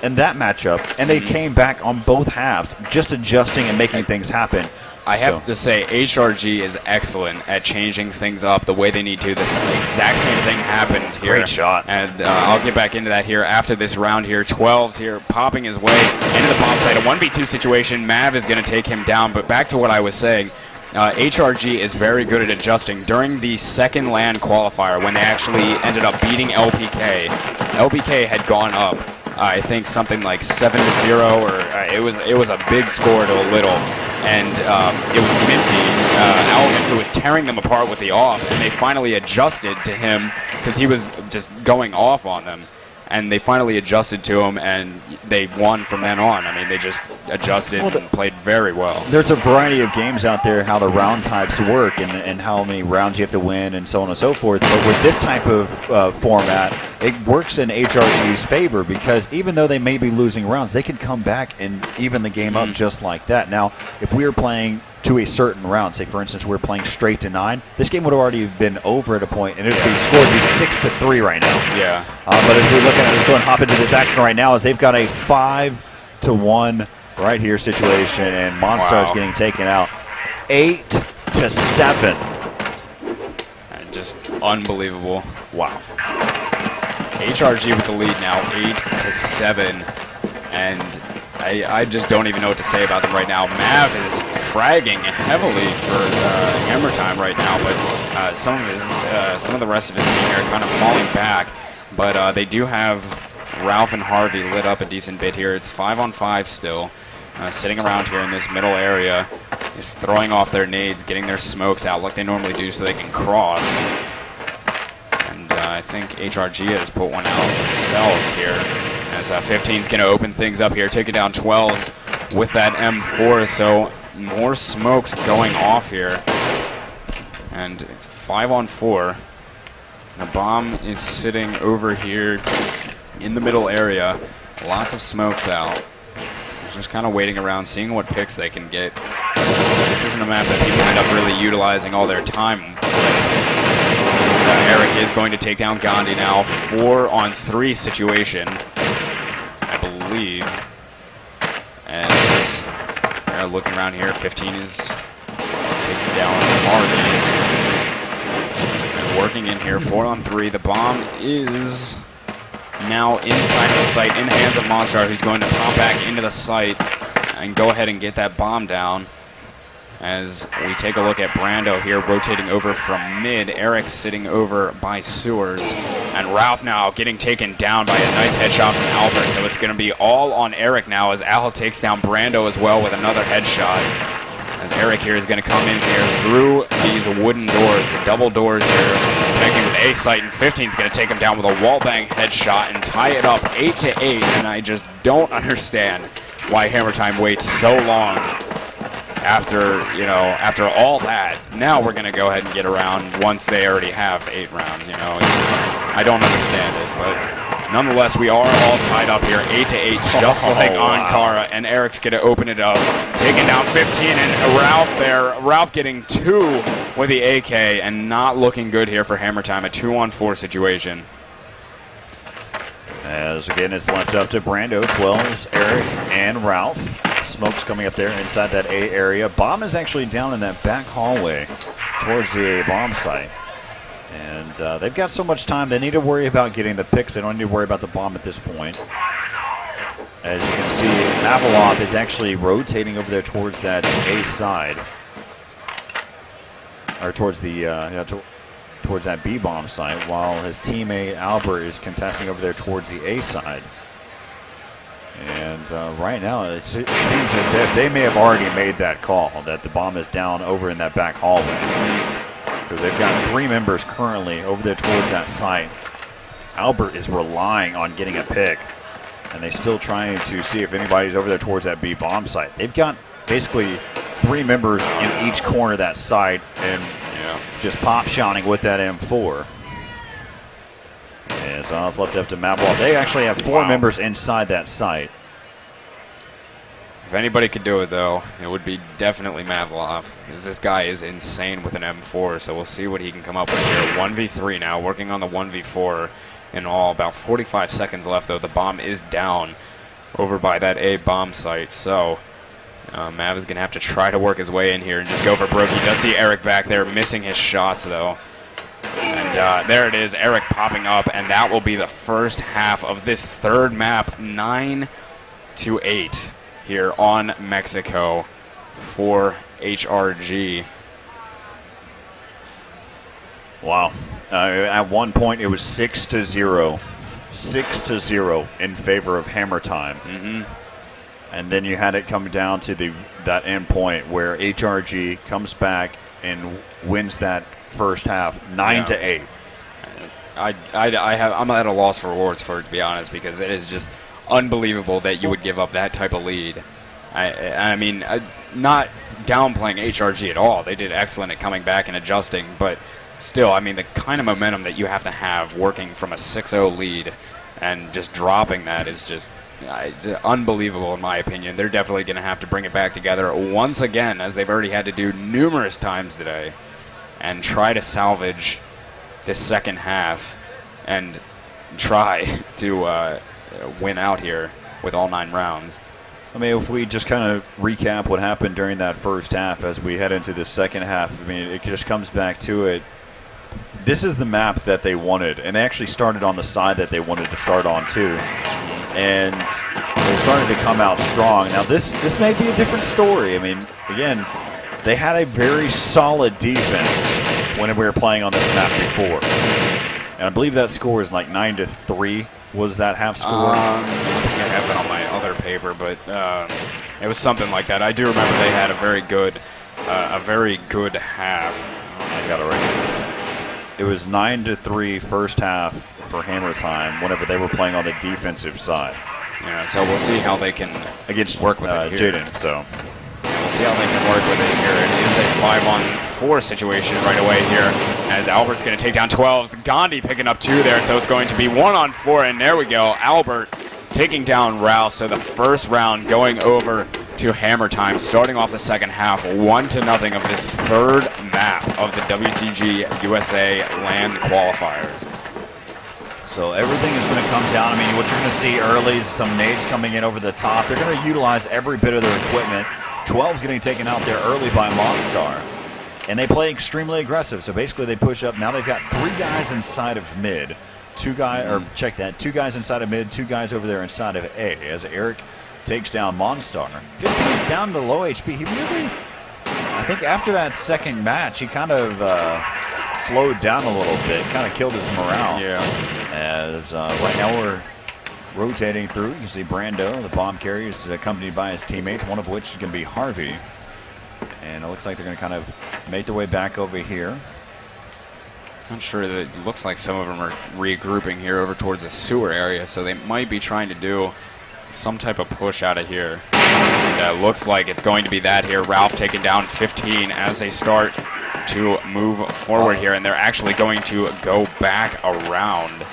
in that matchup, and they came back on both halves, just adjusting and making things happen. I have to say, HRG is excellent at changing things up the way they need to. This exact same thing happened here. Great shot. And I'll get back into that here after this round here. 12's here popping his way into the bomb site. A 1v2 situation. Mav is going to take him down. But back to what I was saying. HRG is very good at adjusting. During the second LAN qualifier, when they actually ended up beating LPK, LPK had gone up, I think something like 7-0, or it was a big score to a little. And it was Minty, Alvin, who was tearing them apart with the off, and they finally adjusted to him because he was just going off on them. And they finally adjusted to him, and they won from then on. I mean, they just adjusted and played very well. There's a variety of games out there, how the round types work and how many rounds you have to win and so on and so forth. But with this type of format, it works in HRG's favor because even though they may be losing rounds, they can come back and even the game up just like that. Now, if we were playing to a certain round, say for instance we're playing straight to 9, this game would have already been over at a point, and it would be scored to be 6-3 right now. But as we're looking at, let's go and hop into this action right now, as they've got a 5-1 right here situation, and Monstar's getting taken out 8-7. Just unbelievable. Wow. HRG with the lead now, 8-7, and I just don't even know what to say about them right now. Mav is fragging heavily for Hammertime right now, but some of the rest of his team here kind of falling back. But they do have Ralph and Harvey lit up a decent bit here. It's 5-on-5 still, sitting around here in this middle area, just throwing off their nades, getting their smokes out like they normally do so they can cross. And I think HRG has put one out themselves here. As 15's going to open things up here, taking down 12's with that M4, so more smokes going off here. And it's 5-on-4. The bomb is sitting over here in the middle area. Lots of smokes out. Just kind of waiting around, seeing what picks they can get. This isn't a map that people end up really utilizing all their time with. So Eric is going to take down Gandhi now. 4-on-3 situation, I believe. As looking around here, 15 is taking down Harvey. Working in here, 4-on-3. The bomb is now inside the site, in the hands of Monstar, who's going to pop back into the site and go ahead and get that bomb down. As we take a look at Brando here, rotating over from mid. Eric sitting over by Sewers. And Ralph now getting taken down by a nice headshot from Albert. So it's going to be all on Eric now as Al takes down Brando as well with another headshot. As Eric here is going to come in here through these wooden doors, the double doors here, connecting with A site, and 15 is going to take him down with a wallbang headshot and tie it up 8-8. And I just don't understand why Hammertime waits so long after all that. Now we're going to go ahead and get around once they already have 8 rounds. It's just, I don't understand it, but nonetheless, we are all tied up here, 8-8, just like Ankara, and Eric's going to open it up, taking down 15, and Ralph there. Ralph getting 2 with the AK, and not looking good here for Hammertime, a 2-on-4 situation. As again, it's left up to Brando, 12s, Eric, and Ralph. Smoke's coming up there inside that A area. Bomb is actually down in that back hallway towards the A bomb site. And they've got so much time, they need to worry about getting the picks. They don't need to worry about the bomb at this point. As you can see, Avalov is actually rotating over there towards that A side. Or towards the towards that B bomb site, while his teammate Albert is contesting over there towards the A side. And right now, it seems as if they may have already made that call, that the bomb is down over in that back hallway. Because they've got 3 members currently over there towards that site. Albert is relying on getting a pick, and they're still trying to see if anybody's over there towards that B bomb site. They've got basically 3 members in each corner of that site, and just pop shotting with that M4. And so it's left up to Mavlov. They actually have 4 members inside that site. If anybody could do it, though, it would be definitely Mavlov, because this guy is insane with an M4, so we'll see what he can come up with here. 1v3 now, working on the 1v4 in all. About 45 seconds left, though. The bomb is down over by that A bomb site, so Mav is going to have to try to work his way in here and just go for broke. He does see Eric back there, missing his shots, though. And there it is, Eric popping up, and that will be the first half of this third map, 9-8 here on Mexico for HRG. Wow. At one point, it was 6-0. 6-0 in favor of Hammertime. Mm-hmm. And then you had it come down to that end point where HRG comes back and wins that first half, 9-8. I'm at a loss for words for it, to be honest, because it is just unbelievable that you would give up that type of lead. I mean, not downplaying HRG at all. They did excellent at coming back and adjusting, but still, I mean, the kind of momentum that you have to have working from a 6-0 lead and just dropping that is just it's unbelievable in my opinion. They're definitely going to have to bring it back together once again, as they've already had to do numerous times today, and try to salvage this second half and try to win out here with all 9 rounds. I mean, if we just kind of recap what happened during that first half as we head into the second half, I mean, it just comes back to it. This is the map that they wanted, and they actually started on the side that they wanted to start on too. And they started to come out strong. Now this may be a different story. I mean, again, they had a very solid defense when we were playing on this map before. And I believe that score is like 9-3 was that half score. I think I have it on my other paper, but it was something like that. I do remember they had a very good half. I got it right here. It was 9-3 first half for Hammertime whenever they were playing on the defensive side. Yeah, so we'll see how they can against work with it here. Jaden. So we'll see how they can work with it here. It is a 4 situation right away here, as Albert's going to take down 12s. Gandhi picking up 2 there, so it's going to be 1 on 4, and there we go. Albert taking down Ralph, so the first round going over to Hammertime, starting off the second half, 1-0 of this third map of the WCG USA LAN qualifiers. So everything is going to come down. I mean, what you're going to see early is some nades coming in over the top. They're going to utilize every bit of their equipment. 12's getting taken out there early by Monstar. And they play extremely aggressive. So basically they push up. Now they've got 3 guys inside of mid. 2 guys inside of mid, 2 guys over there inside of A, as Eric takes down Monstar. 15's down to low HP. He really, I think after that second match, he kind of slowed down a little bit, kind of killed his morale. Yeah. As right now we're rotating through. You can see Brando, the bomb carrier, is accompanied by his teammates, one of which is going to be Harvey. And it looks like they're going to kind of make their way back over here. I'm sure that it looks like some of them are regrouping here over towards the sewer area, so they might be trying to do some type of push out of here. And looks like it's going to be that here. Ralph taking down 15 as they start to move forward here, and they're actually going to go back around.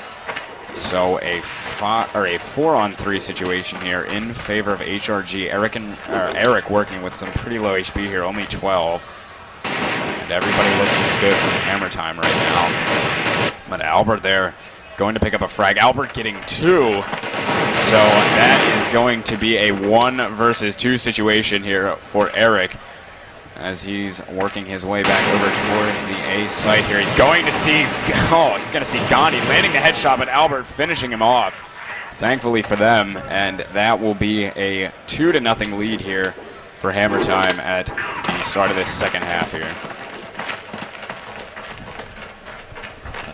So a 4-on-3 situation here in favor of HRG. Eric working with some pretty low HP here, only 12. And everybody looking good from Hammertime right now. But Albert there going to pick up a frag. Albert getting 2. So that is going to be a 1 versus 2 situation here for Eric, as he's working his way back over towards the A site here. He's going to see Gandhi landing the headshot, but Albert finishing him off, thankfully for them, and that will be a 2-0 lead here for Hammertime at the start of this second half here.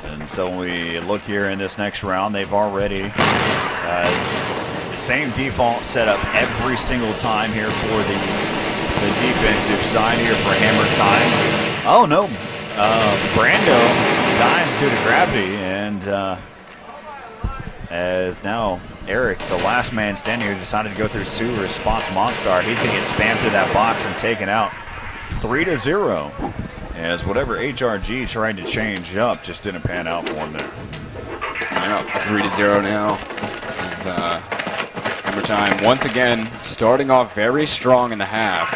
And so when we look here in this next round, they've already the same default setup every single time here for the defensive side here for Hammertime. Oh no, Brando dies due to gravity, and as now Eric, the last man standing here, decided to go through sewer, spots Monstar. He's going to get spammed through that box and taken out 3-0. As whatever HRG tried to change up just didn't pan out for him there. They're up 3-0 now. Hammertime once again starting off very strong in the half,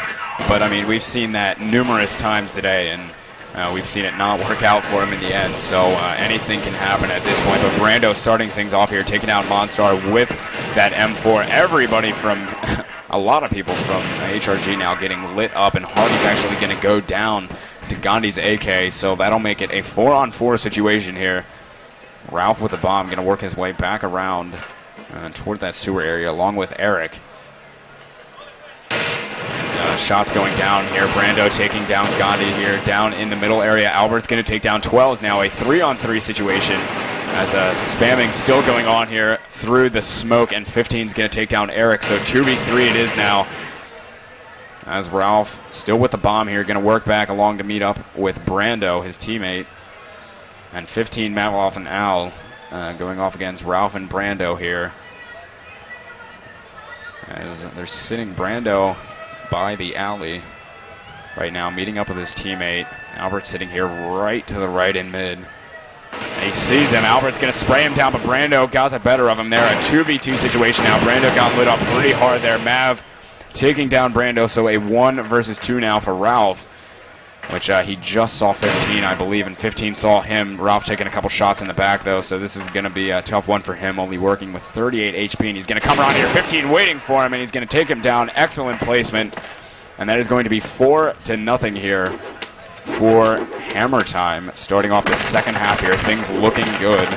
but I mean we've seen that numerous times today, and we've seen it not work out for him in the end. So anything can happen at this point. But Brando starting things off here, taking out Monstar with that M4. Everybody from a lot of people from HRG now getting lit up, and Harvey's actually going to go down to Gandhi's AK, so that'll make it a 4-on-4 situation here. Ralph with the bomb, going to work his way back around toward that sewer area along with Eric. Shots going down here. Brando taking down Gandhi here down in the middle area. Albert's going to take down 12s now, a 3-on-3 situation as spamming still going on here through the smoke, and 15's going to take down Eric, so 2v3 it is now. As Ralph, still with the bomb here, going to work back along to meet up with Brando, his teammate. And 15, Mavloff and Al going off against Ralph and Brando here. As they're sitting Brando by the alley right now, meeting up with his teammate. Albert sitting here right to the right in mid. And he sees him. Albert's going to spray him down, but Brando got the better of him there. A 2v2 situation now. Brando got lit up pretty hard there. Mav taking down Brando, so a 1 versus 2 now for Ralph, which he just saw 15, I believe, and 15 saw him. Ralph taking a couple shots in the back, though, so this is going to be a tough one for him, only working with 38 HP, and he's going to come around here, 15 waiting for him, and he's going to take him down. Excellent placement, and that is going to be 4-0 here for Hammertime, starting off the second half here. Things looking good,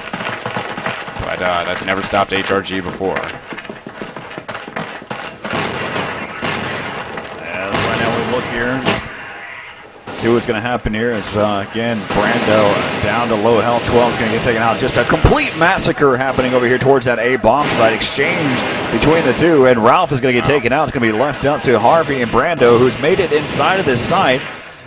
but that's never stopped HRG before. Look here, see what's going to happen here is again Brando down to low health. 12 is going to get taken out. Just a complete massacre happening over here towards that A bomb site. Exchange between the two, and Ralph is going to get taken out. It's going to be left up to Harvey and Brando, who's made it inside of this site,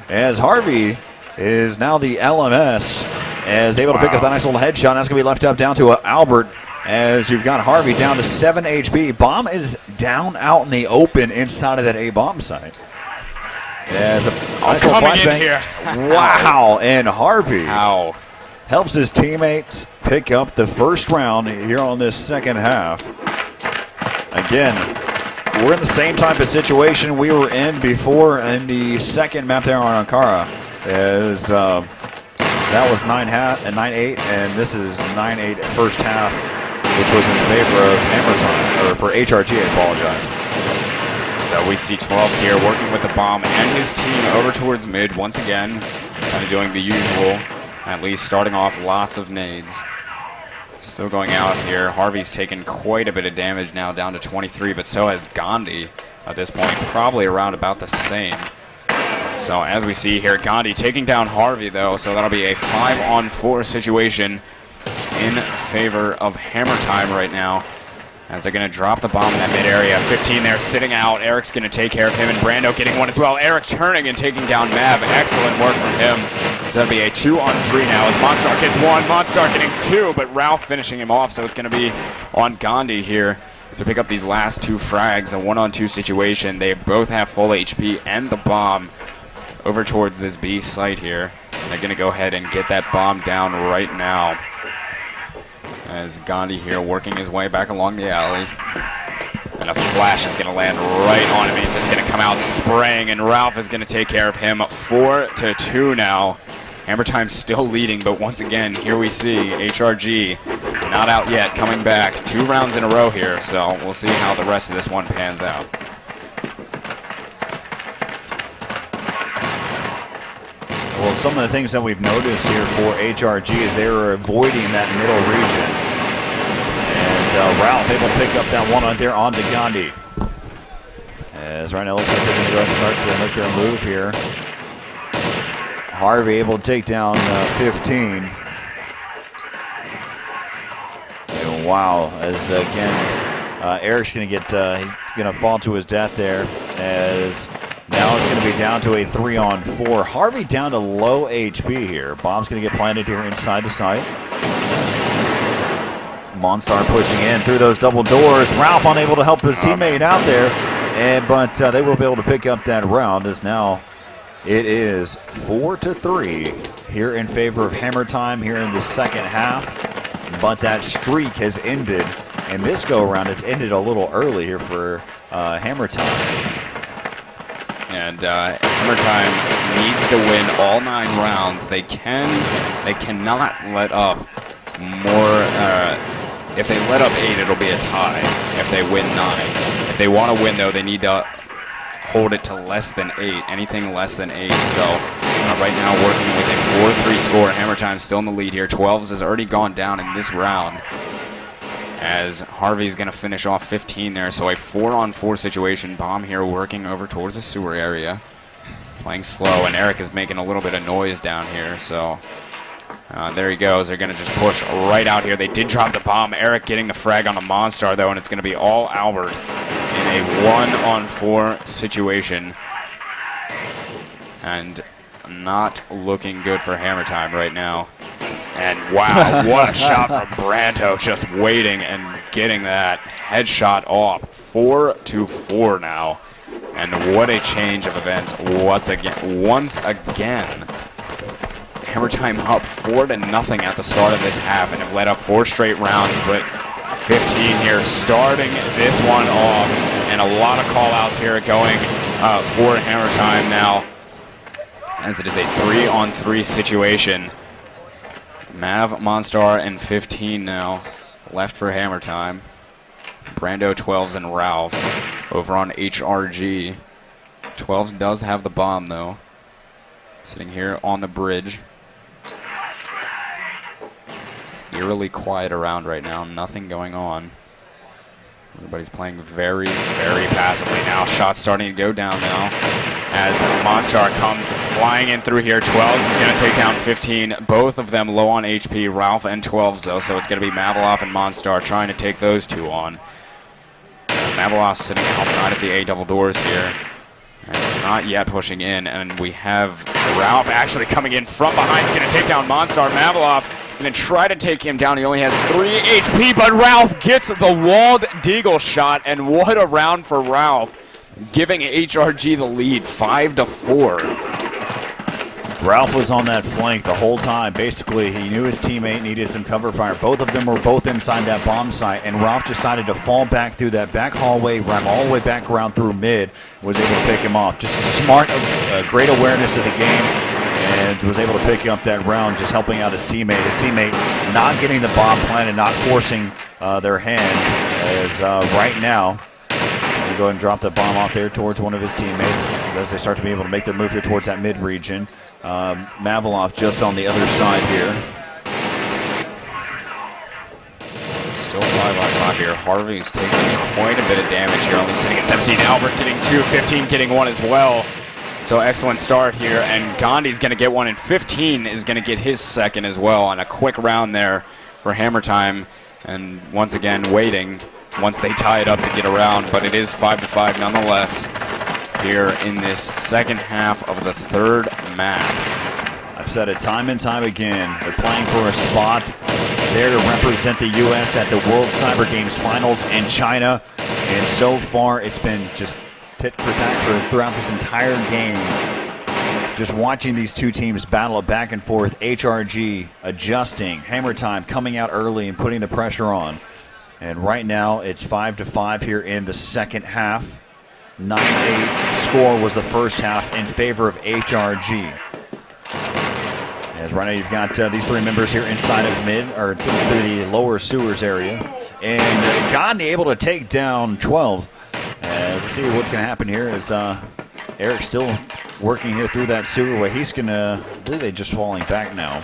as Harvey is now the LMS, as able to pick up that nice little headshot. That's going to be left up down to Albert, as you've got Harvey down to 7 HP. Bomb is down out in the open inside of that A bomb site. As a coming in here. Wow, and Harvey Ow. helps his teammates pick up the first round here on this second half. Again, we're in the same type of situation we were in before in the second map there on Ankara. As that was 9-8, and this is 9-8 first half, which was in favor of Hammertime, or for HRG, I apologize. So we see 12s here working with the bomb and his team over towards mid once again, kind of doing the usual, at least starting off lots of nades. Still going out here. Harvey's taken quite a bit of damage now, down to 23, but so has Gandhi at this point, probably around about the same. So as we see here, Gandhi taking down Harvey though, so that'll be a 5-on-4 situation in favor of Hammertime right now, as they're going to drop the bomb in that mid area. 15 there sitting out. Eric's going to take care of him, and Brando getting one as well. Eric turning and taking down Mav. Excellent work from him. So that'll be a 2-on-3 now as Monstar gets one. Monstar getting two, but Ralph finishing him off, so it's going to be on Gandhi here to pick up these last two frags. A 1-on-2 situation. They both have full HP and the bomb over towards this B site here. They're going to go ahead and get that bomb down right now, as Gandhi here working his way back along the alley. And a flash is going to land right on him. He's just going to come out spraying, and Ralph is going to take care of him. 4-2 now. Hammertime still leading, but once again, here we see HRG not out yet, coming back 2 rounds in a row here. So we'll see how the rest of this one pans out. Well, some of the things that we've noticed here for HRG is they were avoiding that middle region. And Ralph able to pick up that one on there onto Gandhi. As right now looks like they're going to go ahead and start to make their move here. Harvey able to take down 15. And wow, as again, Eric's going to get, he's going to fall to his death there, as now it's going to be down to a 3-on-4. Harvey down to low HP here. Bomb's going to get planted here inside the site. Monstar pushing in through those double doors. Ralph unable to help his teammate out there, but they will be able to pick up that round, as now it is 4-3 here in favor of Hammertime here in the second half. But that streak has ended, and this go-around it's ended a little early here for Hammertime. And Hammertime needs to win all 9 rounds. They cannot let up more. If they let up 8, it'll be a tie. If they win 9, if they want to win though, they need to hold it to less than 8. Anything less than 8. So right now working with a 4-3 score. Hammertime still in the lead here. 12s has already gone down in this round, as Harvey's going to finish off 15 there. So a 4-on-4 situation. Bomb here working over towards the sewer area. Playing slow, and Eric is making a little bit of noise down here. So there he goes. They're going to just push right out here. They did drop the bomb. Eric getting the frag on the Monstar, though, and it's going to be all Albert in a 1-on-4 situation. And not looking good for Hammertime right now. And wow, what a shot from Brando, just waiting and getting that headshot off. 4-4 now. And what a change of events once again. Hammertime up 4-0 at the start of this half, and have led up 4 straight rounds, but 15 here starting this one off. And a lot of call-outs here going for Hammertime now, as it is a 3-on-3 situation. Mav, Monstar, and 15 now left for Hammertime. Brando, 12s, and Ralph over on HRG. 12s does have the bomb, though. Sitting here on the bridge. It's eerily quiet around right now. Nothing going on. Everybody's playing very, very passively now. Shots starting to go down now, as Monstar comes flying in through here. 12s is going to take down 15. Both of them low on HP. Ralph and 12s, though, so it's going to be Maveloff and Monstar trying to take those two on. Maveloff sitting outside of the A double doors here, and not yet pushing in. And we have Ralph actually coming in from behind. He's going to take down Monstar. Maveloff going to try to take him down. He only has 3 HP, but Ralph gets the walled deagle shot, and what a round for Ralph. giving HRG the lead 5-4. Ralph was on that flank the whole time. Basically, he knew his teammate needed some cover fire. Both of them were both inside that bomb site, and Ralph decided to fall back through that back hallway, run all the way back around through mid, was able to pick him off. Just smart, great awareness of the game, and was able to pick up that round, just helping out his teammate. His teammate not getting the bomb planted, not forcing their hand, as right now, we'll go ahead and drop the bomb off there towards one of his teammates as they start to be able to make their move here towards that mid region. Mavilov just on the other side here. Still 5-on-5 here. Harvey's taking quite a bit of damage here, only sitting at 17. Albert getting 2, 15 getting 1 as well. So excellent start here, and Gandhi's going to get 1, and 15 is going to get his second as well on a quick round there for Hammertime. And once again, waiting once they tie it up to get around, but it is 5-5 nonetheless here in this second half of the third map. I've said it time and time again. They're playing for a spot there to represent the U.S. at the World Cyber Games Finals in China. And so far, it's been just tit for tat throughout this entire game. Just watching these two teams battle it back and forth. HRG adjusting. Hammertime coming out early and putting the pressure on. And right now, it's 5-5 here in the second half. 9-8 score was the first half in favor of HRG. As right now you've got these three members here inside of mid, or through the lower sewers area. And Gandhi able to take down 12. Let's see what's going to happen here as Eric still working here through that sewer way. He's going to, I believe they're just falling back now.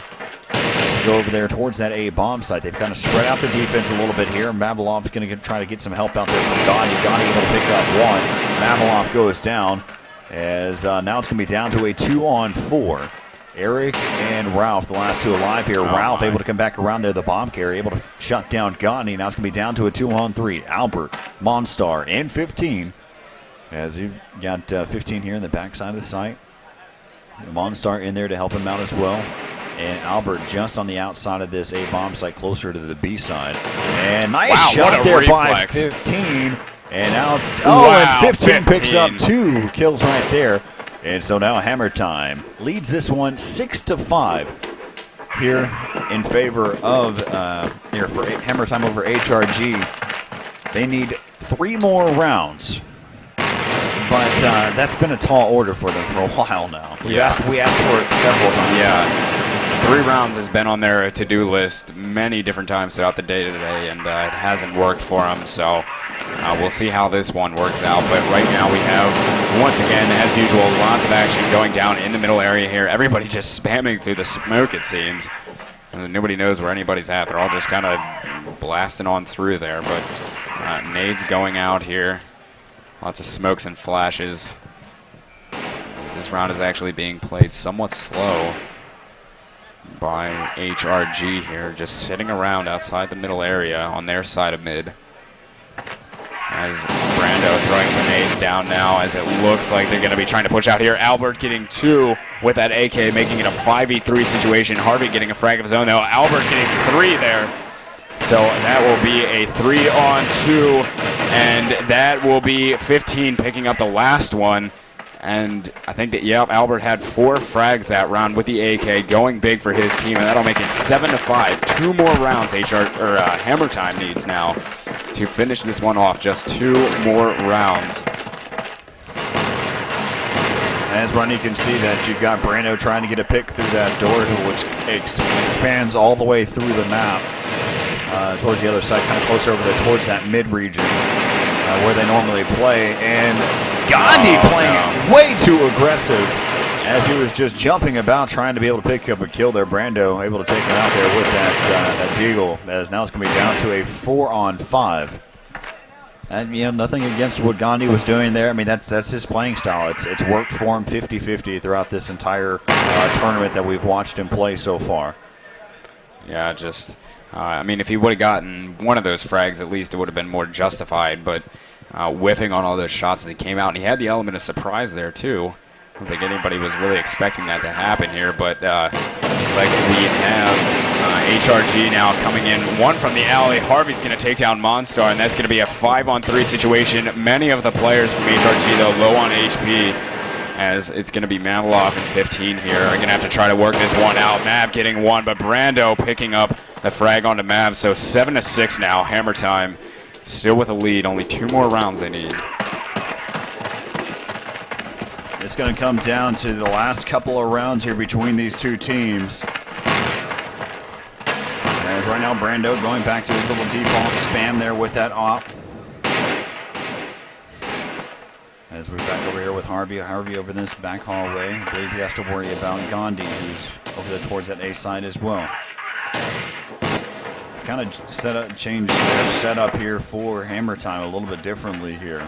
Go over there towards that A bomb site. They've kind of spread out the defense a little bit here. Mavilov is going to try to get some help out there from Gandhi. Gandhi able to pick up 1. Mavilov goes down as now it's going to be down to a 2-on-4. Eric and Ralph, the last two alive here. Ralph able to come back around there, the bomb carrier, able to shut down Gandhi. Now it's going to be down to a 2-on-3. Albert, Monstar, and 15. As you've got 15 here in the backside of the site. Monstar in there to help him out as well. And Albert just on the outside of this A bomb site, closer to the B side. And nice shot there by 15. And now it's, and 15 picks up 2 kills right there. And so now Hammertime leads this one 6-5 here in favor of here for Hammertime over HRG. They need 3 more rounds. But that's been a tall order for them for a while now. We asked for it several times. Yeah. 3 rounds has been on their to-do list many different times throughout the day today, and it hasn't worked for them. So we'll see how this one works out. But right now we have, once again, as usual, lots of action going down in the middle area here. Everybody just spamming through the smoke, it seems. And nobody knows where anybody's at. They're all just kind of blasting on through there. But nades going out here. Lots of smokes and flashes. This round is actually being played somewhat slow by HRG here, just sitting around outside the middle area on their side of mid. As Brando throwing some nades down now, as it looks like they're going to be trying to push out here. Albert getting 2 with that AK, making it a 5v3 situation. Harvey getting a frag of his own, though. Albert getting 3 there. So that will be a 3-on-2, and that will be 15 picking up the last one. And I think that, Albert had 4 frags that round with the AK, going big for his team, and that'll make it 7-5. 2 more rounds Hammertime needs now to finish this one off. Just 2 more rounds. As Ronnie can see that you've got Brando trying to get a pick through that door, which expands all the way through the map towards the other side, kind of closer over there towards that mid region where they normally play. And Gandhi playing way too aggressive as he was just jumping about trying to be able to pick up a kill there. Brando able to take him out there with that deagle, as now it's going to be down to a 4-on-5. And, nothing against what Gandhi was doing there. I mean, that's his playing style. It's worked for him 50-50 throughout this entire tournament that we've watched him play so far. Yeah, just, I mean, if he would have gotten one of those frags, at least it would have been more justified. But whiffing on all those shots as he came out, and he had the element of surprise there, too. I don't think anybody was really expecting that to happen here, but looks like we have HRG now coming in. One from the alley. Harvey's going to take down Monstar, and that's going to be a 5-on-3 situation. Many of the players from HRG, though, low on HP, as it's going to be Mavlov and 15 here. Are going to have to try to work this one out. Mav getting one, but Brando picking up the frag onto Mav. So 7-6 now. Hammertime still with a lead. Only 2 more rounds they need. It's going to come down to the last couple of rounds here between these two teams. As right now, Brando going back to his little default spam there with that op. As we're back over here with Harvey. Harvey over this back hallway. I believe he has to worry about Gandhi, who's over there towards that A side as well. Kind of changed their setup here for Hammertime a little bit differently here.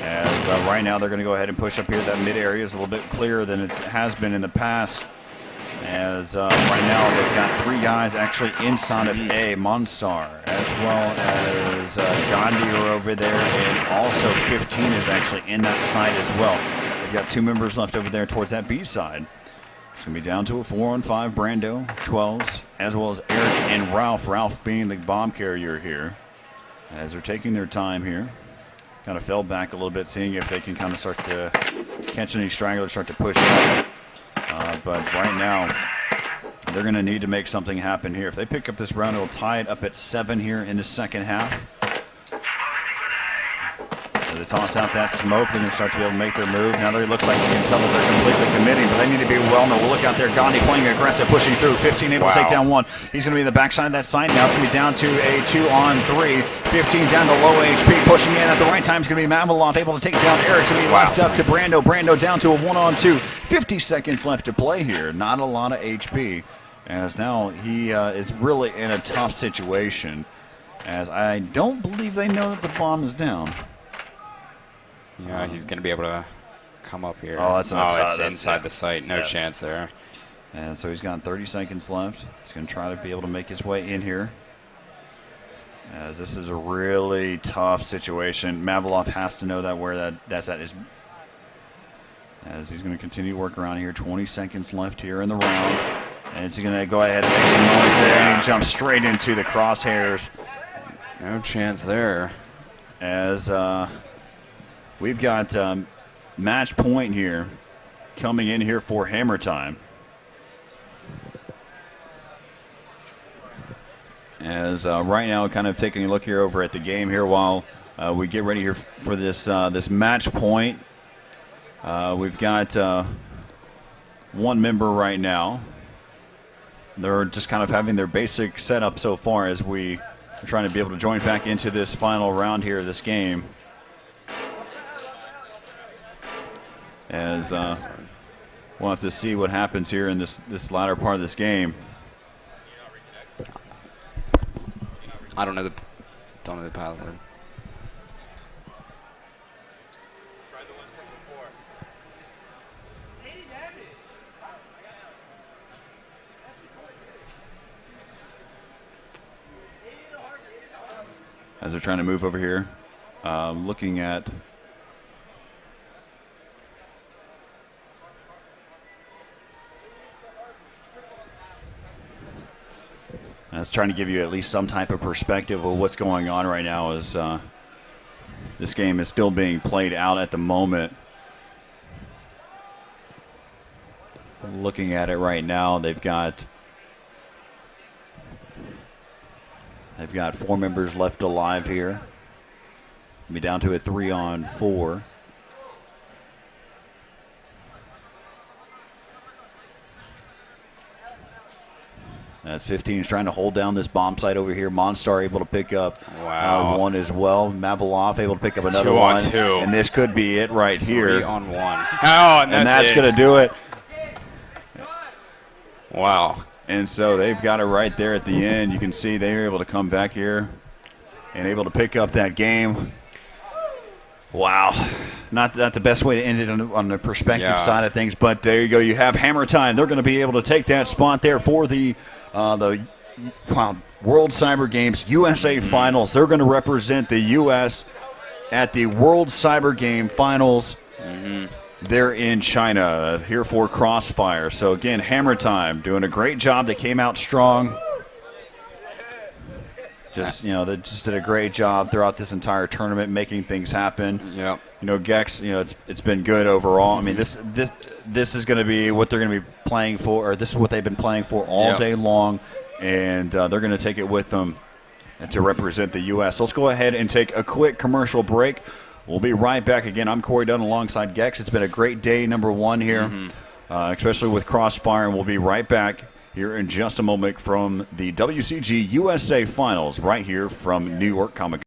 As right now they're going to go ahead and push up here. That mid area is a little bit clearer than it has been in the past. As right now they've got 3 guys actually inside of A, Monstar, as well as Gandhi are over there, and also 15 is actually in that side as well. They've got 2 members left over there towards that B side. It's going to be down to a 4-on-5 Brando, 12s, as well as Eric and Ralph. Ralph being the bomb carrier here. As they're taking their time here. Kind of fell back a little bit, seeing if they can kind of start to catch any stragglers, start to push up. But right now, they're going to need to make something happen here. If they pick up this round, it'll tie it up at 7 here in the second half. As they toss out that smoke, they're going to start to be able to make their move. Now it looks like you can tell that they're completely committing, but they need to be well on the lookout there. Gandhi playing aggressive, pushing through. 15 able to take down 1. He's going to be in the backside of that side now. It's going to be down to a 2-on-3. 15 down to low HP, pushing in at the right time. It's going to be Mavlov able to take down Eric. It's going to be left up to Brando. Brando down to a 1-on-2. 50 seconds left to play here. Not a lot of HP. As now he is really in a tough situation. As I don't believe they know that the bomb is down. Yeah, he's going to be able to come up here. Oh, that's not it's inside the site. No chance there. And so he's got 30 seconds left. He's going to try to be able to make his way in here. As this is a really tough situation. Mavlov has to know that where that's at is. As he's going to continue to work around here. 20 seconds left here in the round. And he's going to go ahead and make some noise there and jump straight into the crosshairs. No chance there. As we've got match point here coming in here for Hammertime. As right now, kind of taking a look here over at the game here while we get ready here for this this match point. We've got 1 member right now. They're just kind of having their basic setup so far as we are trying to be able to join back into this final round here of this game. As we'll have to see what happens here in this latter part of this game. I don't know the password. As they're trying to move over here, looking at that's trying to give you at least some type of perspective of what's going on right now as this game is still being played out at the moment. Looking at it right now, they've got 4 members left alive here. Be down to a 3-on-4. That's 15 is trying to hold down this bomb site over here. Monstar able to pick up 1 as well. Mavlov able to pick up another 1. 2 on 2. And this could be it right here. 3-on-1. Oh, and that's going to do it. Wow. And so they've got it right there at the end. You can see they were able to come back here and able to pick up that game. Wow. Not the best way to end it on the perspective side of things, but there you go. You have Hammertime. They're going to be able to take that spot there for the World Cyber Games USA Finals. They're going to represent the U.S. at the World Cyber Game Finals. They're in China here for Crossfire. So again, Hammertime doing a great job. They came out strong. They just did a great job throughout this entire tournament, making things happen. Yeah. Gex, it's been good overall. I mean, this is going to be what they're going to be playing for, or this is what they've been playing for all day long, and they're going to take it with them to represent the U.S. So let's go ahead and take a quick commercial break. We'll be right back again. I'm Corey Dunn alongside Gex. It's been a great day, number one here, especially with Crossfire, and we'll be right back here in just a moment from the WCG USA Finals right here from New York Comic Con.